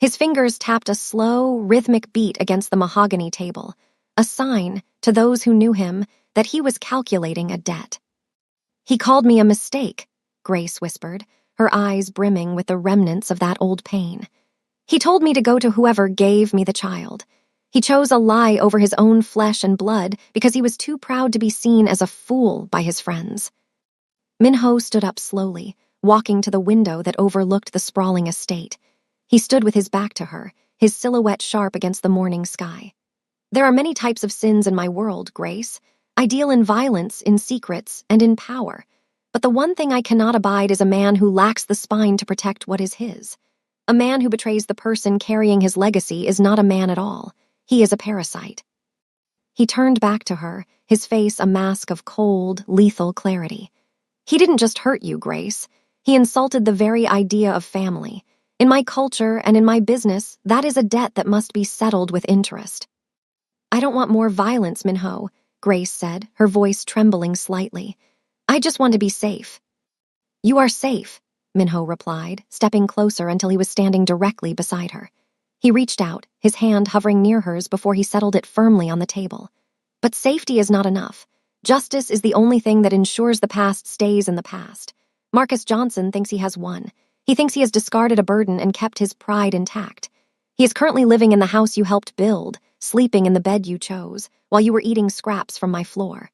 His fingers tapped a slow, rhythmic beat against the mahogany table, a sign, to those who knew him, that he was calculating a debt. He called me a mistake, Grace whispered, her eyes brimming with the remnants of that old pain. He told me to go to whoever gave me the child. He chose a lie over his own flesh and blood because he was too proud to be seen as a fool by his friends. Minho stood up slowly, walking to the window that overlooked the sprawling estate. He stood with his back to her, his silhouette sharp against the morning sky. There are many types of sins in my world, Grace. I deal in violence, in secrets, and in power. But the one thing I cannot abide is a man who lacks the spine to protect what is his. A man who betrays the person carrying his legacy is not a man at all. He is a parasite. He turned back to her, his face a mask of cold, lethal clarity. He didn't just hurt you, Grace. He insulted the very idea of family. In my culture and in my business, that is a debt that must be settled with interest. I don't want more violence, Minho, Grace said, her voice trembling slightly. I just want to be safe. You are safe, Minho replied, stepping closer until he was standing directly beside her. He reached out, his hand hovering near hers before he settled it firmly on the table. But safety is not enough. Justice is the only thing that ensures the past stays in the past. Marcus Johnson thinks he has won. He thinks he has discarded a burden and kept his pride intact. He is currently living in the house you helped build, sleeping in the bed you chose, while you were eating scraps from my floor.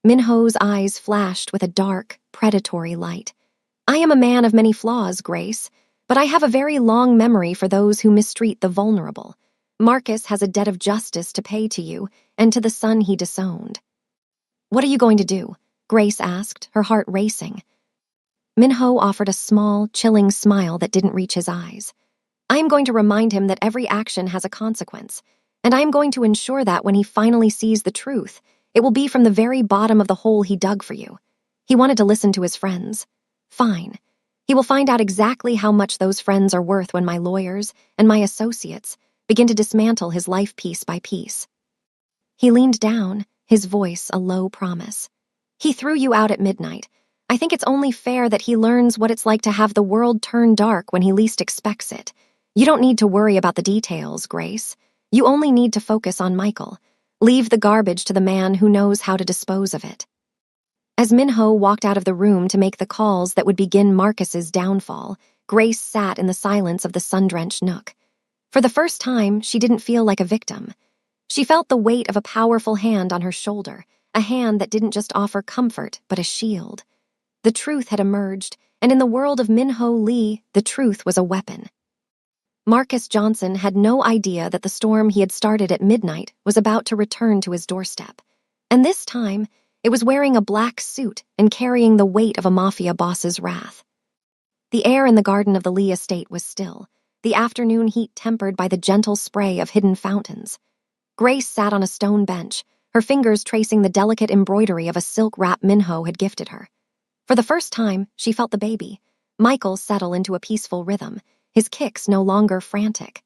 Minho's eyes flashed with a dark, predatory light. I am a man of many flaws, Grace, but I have a very long memory for those who mistreat the vulnerable. Marcus has a debt of justice to pay to you and to the son he disowned. What are you going to do? Grace asked, her heart racing. Minho offered a small, chilling smile that didn't reach his eyes. I am going to remind him that every action has a consequence, and I am going to ensure that when he finally sees the truth, it will be from the very bottom of the hole he dug for you. He wanted to listen to his friends. Fine. He will find out exactly how much those friends are worth when my lawyers and my associates begin to dismantle his life piece by piece. He leaned down, his voice a low promise. He threw you out at midnight. I think it's only fair that he learns what it's like to have the world turn dark when he least expects it. You don't need to worry about the details, Grace. You only need to focus on Michael. Leave the garbage to the man who knows how to dispose of it. As Minho walked out of the room to make the calls that would begin Marcus's downfall, Grace sat in the silence of the sun-drenched nook. For the first time, she didn't feel like a victim. She felt the weight of a powerful hand on her shoulder, a hand that didn't just offer comfort, but a shield. The truth had emerged, and in the world of Minho Lee, the truth was a weapon. Marcus Johnson had no idea that the storm he had started at midnight was about to return to his doorstep. And this time, it was wearing a black suit and carrying the weight of a Mafia boss's wrath. The air in the garden of the Lee estate was still, the afternoon heat tempered by the gentle spray of hidden fountains. Grace sat on a stone bench, her fingers tracing the delicate embroidery of a silk wrap Minho had gifted her. For the first time, she felt the baby, Michael, settle into a peaceful rhythm, his kicks no longer frantic.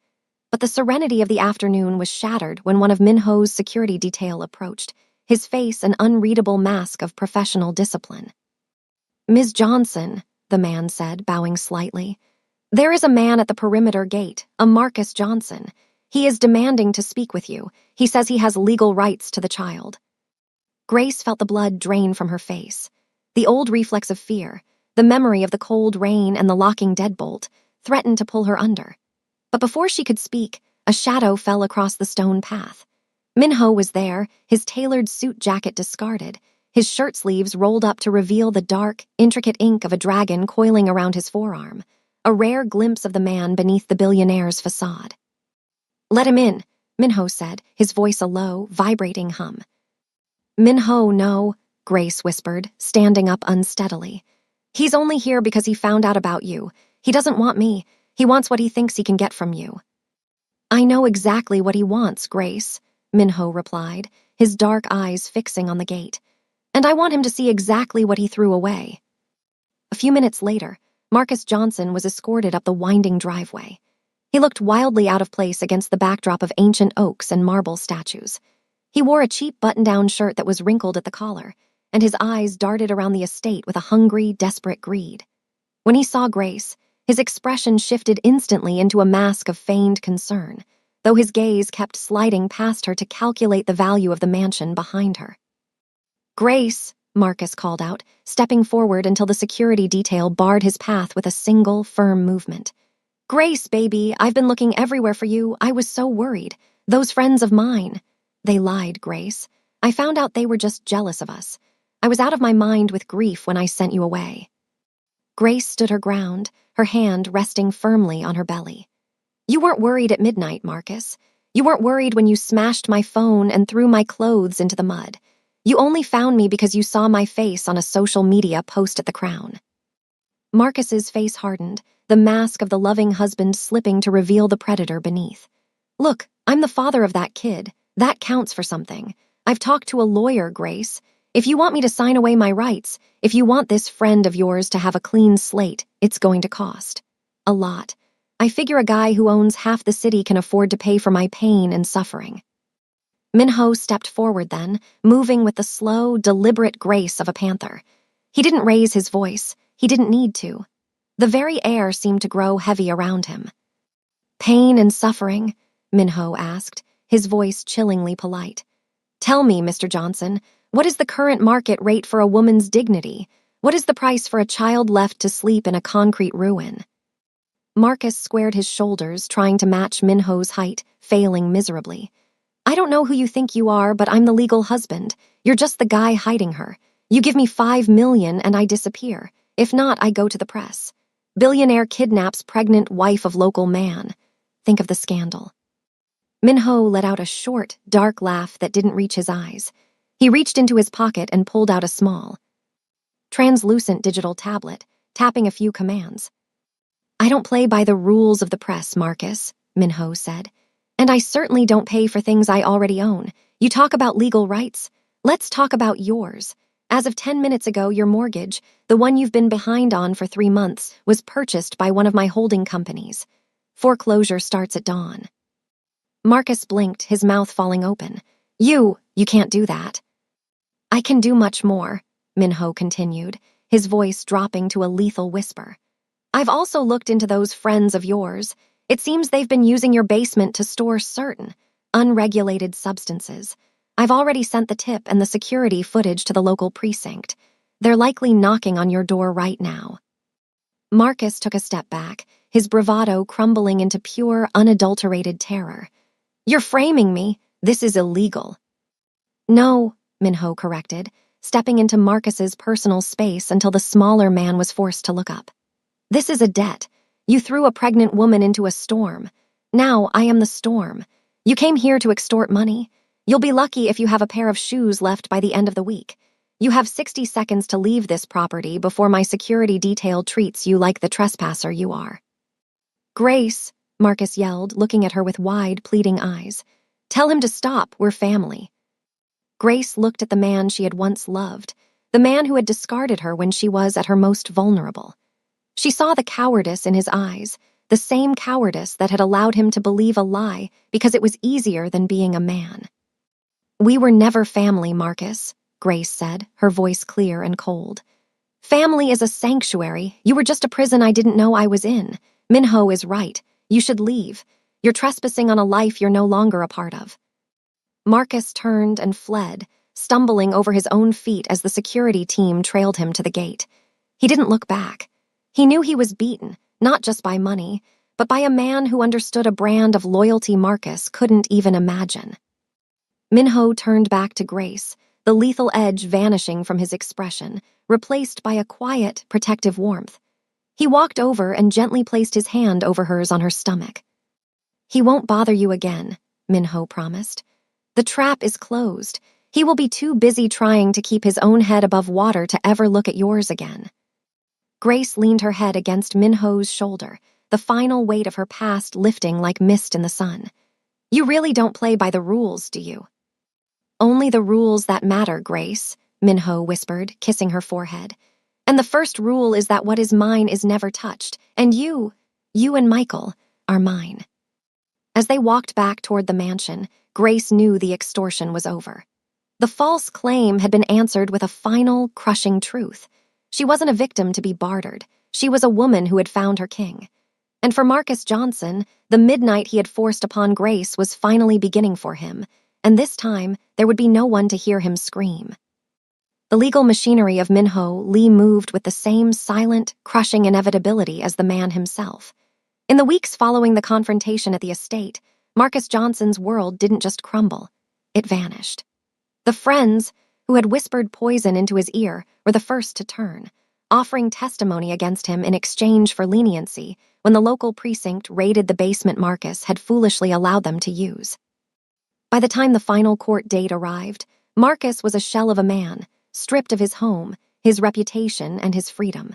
But the serenity of the afternoon was shattered when one of Minho's security detail approached, his face an unreadable mask of professional discipline. "Ms. Johnson," the man said, bowing slightly. "There is a man at the perimeter gate, a Marcus Johnson. He is demanding to speak with you. He says he has legal rights to the child." Grace felt the blood drain from her face. The old reflex of fear, the memory of the cold rain and the locking deadbolt, threatened to pull her under. But before she could speak, a shadow fell across the stone path. Minho was there, his tailored suit jacket discarded, his shirt sleeves rolled up to reveal the dark, intricate ink of a dragon coiling around his forearm, a rare glimpse of the man beneath the billionaire's facade. "Let him in," Minho said, his voice a low, vibrating hum. "Minho, no," Grace whispered, standing up unsteadily. "He's only here because he found out about you. He doesn't want me. He wants what he thinks he can get from you." "I know exactly what he wants, Grace," Minho replied, his dark eyes fixing on the gate. "And I want him to see exactly what he threw away." A few minutes later, Marcus Johnson was escorted up the winding driveway. He looked wildly out of place against the backdrop of ancient oaks and marble statues. He wore a cheap button-down shirt that was wrinkled at the collar, and his eyes darted around the estate with a hungry, desperate greed. When he saw Grace, his expression shifted instantly into a mask of feigned concern, though his gaze kept sliding past her to calculate the value of the mansion behind her. "Grace," Marcus called out, stepping forward until the security detail barred his path with a single, firm movement. "Grace, baby, I've been looking everywhere for you. I was so worried. Those friends of mine." "They lied, Grace. I found out they were just jealous of us. I was out of my mind with grief when I sent you away." Grace stood her ground, her hand resting firmly on her belly. "You weren't worried at midnight, Marcus. You weren't worried when you smashed my phone and threw my clothes into the mud. You only found me because you saw my face on a social media post at the Crown." Marcus's face hardened, the mask of the loving husband slipping to reveal the predator beneath. "Look, I'm the father of that kid. That counts for something. I've talked to a lawyer, Grace. If you want me to sign away my rights, if you want this friend of yours to have a clean slate, it's going to cost. A lot. I figure a guy who owns half the city can afford to pay for my pain and suffering." Minho stepped forward then, moving with the slow, deliberate grace of a panther. He didn't raise his voice. He didn't need to. The very air seemed to grow heavy around him. "Pain and suffering?" Minho asked, his voice chillingly polite. "Tell me, Mr. Johnson, what is the current market rate for a woman's dignity? What is the price for a child left to sleep in a concrete ruin?" Marcus squared his shoulders, trying to match Minho's height, failing miserably. "I don't know who you think you are, but I'm the legal husband. You're just the guy hiding her. You give me $5 million and I disappear. If not, I go to the press. Billionaire kidnaps pregnant wife of local man. Think of the scandal." Minho let out a short, dark laugh that didn't reach his eyes. He reached into his pocket and pulled out a small, translucent digital tablet, tapping a few commands. "I don't play by the rules of the press, Marcus," Minho said. "And I certainly don't pay for things I already own. You talk about legal rights? Let's talk about yours. As of 10 minutes ago, your mortgage, the one you've been behind on for 3 months, was purchased by one of my holding companies. Foreclosure starts at dawn." Marcus blinked, his mouth falling open. You can't do that." "I can do much more," Minho continued, his voice dropping to a lethal whisper. "I've also looked into those friends of yours. It seems they've been using your basement to store certain, unregulated substances. I've already sent the tip and the security footage to the local precinct. They're likely knocking on your door right now." Marcus took a step back, his bravado crumbling into pure, unadulterated terror. "You're framing me. This is illegal." "No," Minho corrected, stepping into Marcus's personal space until the smaller man was forced to look up. "This is a debt. You threw a pregnant woman into a storm. Now I am the storm. You came here to extort money. You'll be lucky if you have a pair of shoes left by the end of the week. You have 60 seconds to leave this property before my security detail treats you like the trespasser you are." "Grace," Marcus yelled, looking at her with wide, pleading eyes. "Tell him to stop. We're family." Grace looked at the man she had once loved, the man who had discarded her when she was at her most vulnerable. She saw the cowardice in his eyes, the same cowardice that had allowed him to believe a lie because it was easier than being a man. "We were never family, Marcus," Grace said, her voice clear and cold. "Family is a sanctuary. You were just a prison I didn't know I was in. Minho is right. You should leave. You're trespassing on a life you're no longer a part of." Marcus turned and fled, stumbling over his own feet as the security team trailed him to the gate. He didn't look back. He knew he was beaten, not just by money, but by a man who understood a brand of loyalty Marcus couldn't even imagine. Minho turned back to Grace, the lethal edge vanishing from his expression, replaced by a quiet, protective warmth. He walked over and gently placed his hand over hers on her stomach. "He won't bother you again," Minho promised. "The trap is closed. He will be too busy trying to keep his own head above water to ever look at yours again." Grace leaned her head against Minho's shoulder, the final weight of her past lifting like mist in the sun. "You really don't play by the rules, do you?" "Only the rules that matter, Grace," Minho whispered, kissing her forehead. "And the first rule is that what is mine is never touched, and you and Michael, are mine." As they walked back toward the mansion, Grace knew the extortion was over. The false claim had been answered with a final, crushing truth. She wasn't a victim to be bartered. She was a woman who had found her king. And for Marcus Johnson, the midnight he had forced upon Grace was finally beginning for him, and this time there would be no one to hear him scream. The legal machinery of Minho Lee moved with the same silent, crushing inevitability as the man himself. In the weeks following the confrontation at the estate, Marcus Johnson's world didn't just crumble, it vanished. The friends, who had whispered poison into his ear, were the first to turn, offering testimony against him in exchange for leniency when the local precinct raided the basement Marcus had foolishly allowed them to use. By the time the final court date arrived, Marcus was a shell of a man, stripped of his home, his reputation, and his freedom.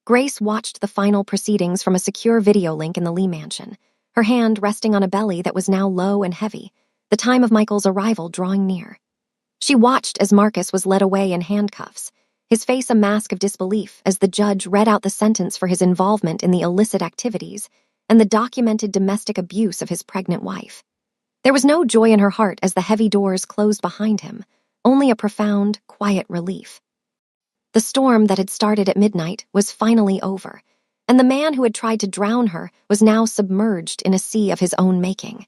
Grace watched the final proceedings from a secure video link in the Lee mansion, her hand resting on a belly that was now low and heavy, the time of Michael's arrival drawing near. She watched as Marcus was led away in handcuffs, his face a mask of disbelief as the judge read out the sentence for his involvement in the illicit activities and the documented domestic abuse of his pregnant wife. There was no joy in her heart as the heavy doors closed behind him, only a profound, quiet relief. The storm that had started at midnight was finally over, and the man who had tried to drown her was now submerged in a sea of his own making.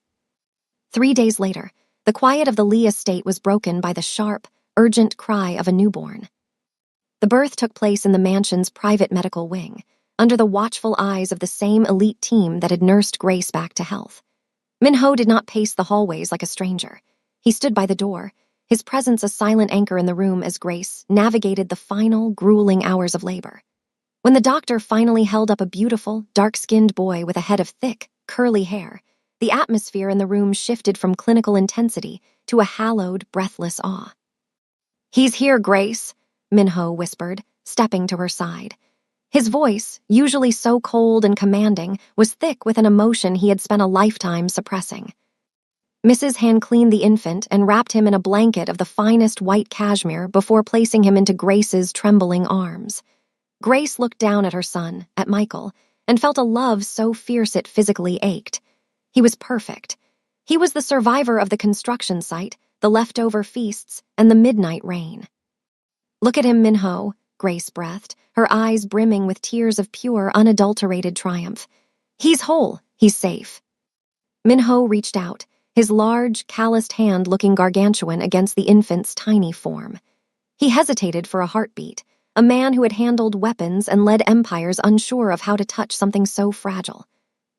3 days later, the quiet of the Lee estate was broken by the sharp, urgent cry of a newborn. The birth took place in the mansion's private medical wing, under the watchful eyes of the same elite team that had nursed Grace back to health. Minho did not pace the hallways like a stranger. He stood by the door, his presence a silent anchor in the room as Grace navigated the final, grueling hours of labor. When the doctor finally held up a beautiful, dark-skinned boy with a head of thick, curly hair, the atmosphere in the room shifted from clinical intensity to a hallowed, breathless awe. "He's here, Grace," Minho whispered, stepping to her side. His voice, usually so cold and commanding, was thick with an emotion he had spent a lifetime suppressing. Mrs. Han cleaned the infant and wrapped him in a blanket of the finest white cashmere before placing him into Grace's trembling arms. Grace looked down at her son, at Michael, and felt a love so fierce it physically ached. He was perfect. He was the survivor of the construction site, the leftover feasts, and the midnight rain. "Look at him, Minho," Grace breathed, her eyes brimming with tears of pure, unadulterated triumph. "He's whole. He's safe." Minho reached out, his large, calloused hand looking gargantuan against the infant's tiny form. He hesitated for a heartbeat, a man who had handled weapons and led empires unsure of how to touch something so fragile.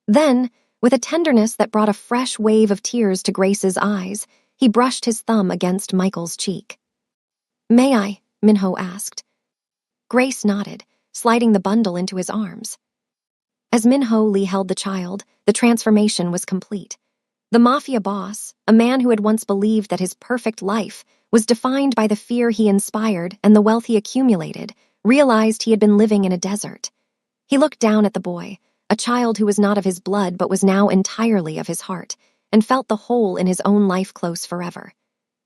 Then, with a tenderness that brought a fresh wave of tears to Grace's eyes, he brushed his thumb against Michael's cheek. "May I?" Minho asked. Grace nodded, sliding the bundle into his arms. As Minho Lee held the child, the transformation was complete. The Mafia boss, a man who had once believed that his perfect life was defined by the fear he inspired and the wealth he accumulated, realized he had been living in a desert. He looked down at the boy, a child who was not of his blood but was now entirely of his heart, and felt the hole in his own life close forever.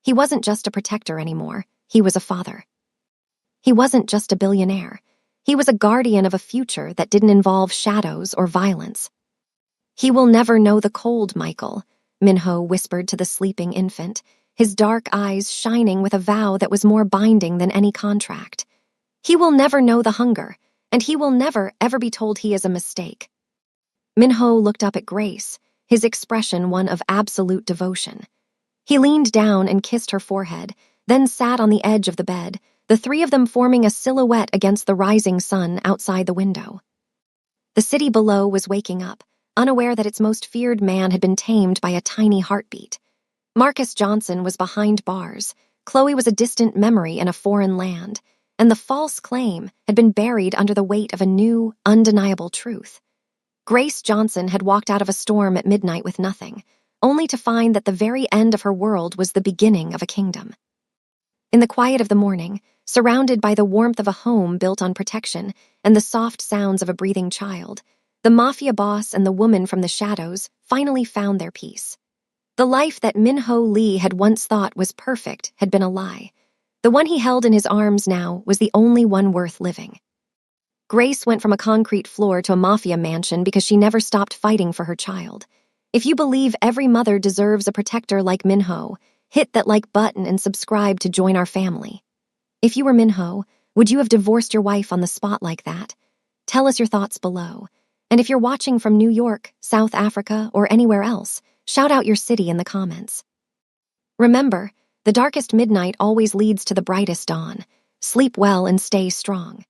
He wasn't just a protector anymore, he was a father. He wasn't just a billionaire. He was a guardian of a future that didn't involve shadows or violence. "He will never know the cold, Michael," Minho whispered to the sleeping infant, his dark eyes shining with a vow that was more binding than any contract. He will never know the hunger, and he will never, ever be told he is a mistake. Minho looked up at Grace, his expression one of absolute devotion. He leaned down and kissed her forehead, then sat on the edge of the bed, the three of them forming a silhouette against the rising sun outside the window. The city below was waking up, unaware that its most feared man had been tamed by a tiny heartbeat. Marcus Johnson was behind bars, Chloe was a distant memory in a foreign land, and the false claim had been buried under the weight of a new, undeniable truth. Grace Johnson had walked out of a storm at midnight with nothing, only to find that the very end of her world was the beginning of a kingdom. In the quiet of the morning, surrounded by the warmth of a home built on protection and the soft sounds of a breathing child, the Mafia boss and the woman from the shadows finally found their peace. The life that Minho Lee had once thought was perfect had been a lie. The one he held in his arms now was the only one worth living. Grace went from a concrete floor to a Mafia mansion because she never stopped fighting for her child. If you believe every mother deserves a protector like Minho, hit that like button and subscribe to join our family. If you were Minho, would you have divorced your wife on the spot like that? Tell us your thoughts below. And if you're watching from New York, South Africa, or anywhere else, shout out your city in the comments. Remember, the darkest midnight always leads to the brightest dawn. Sleep well and stay strong.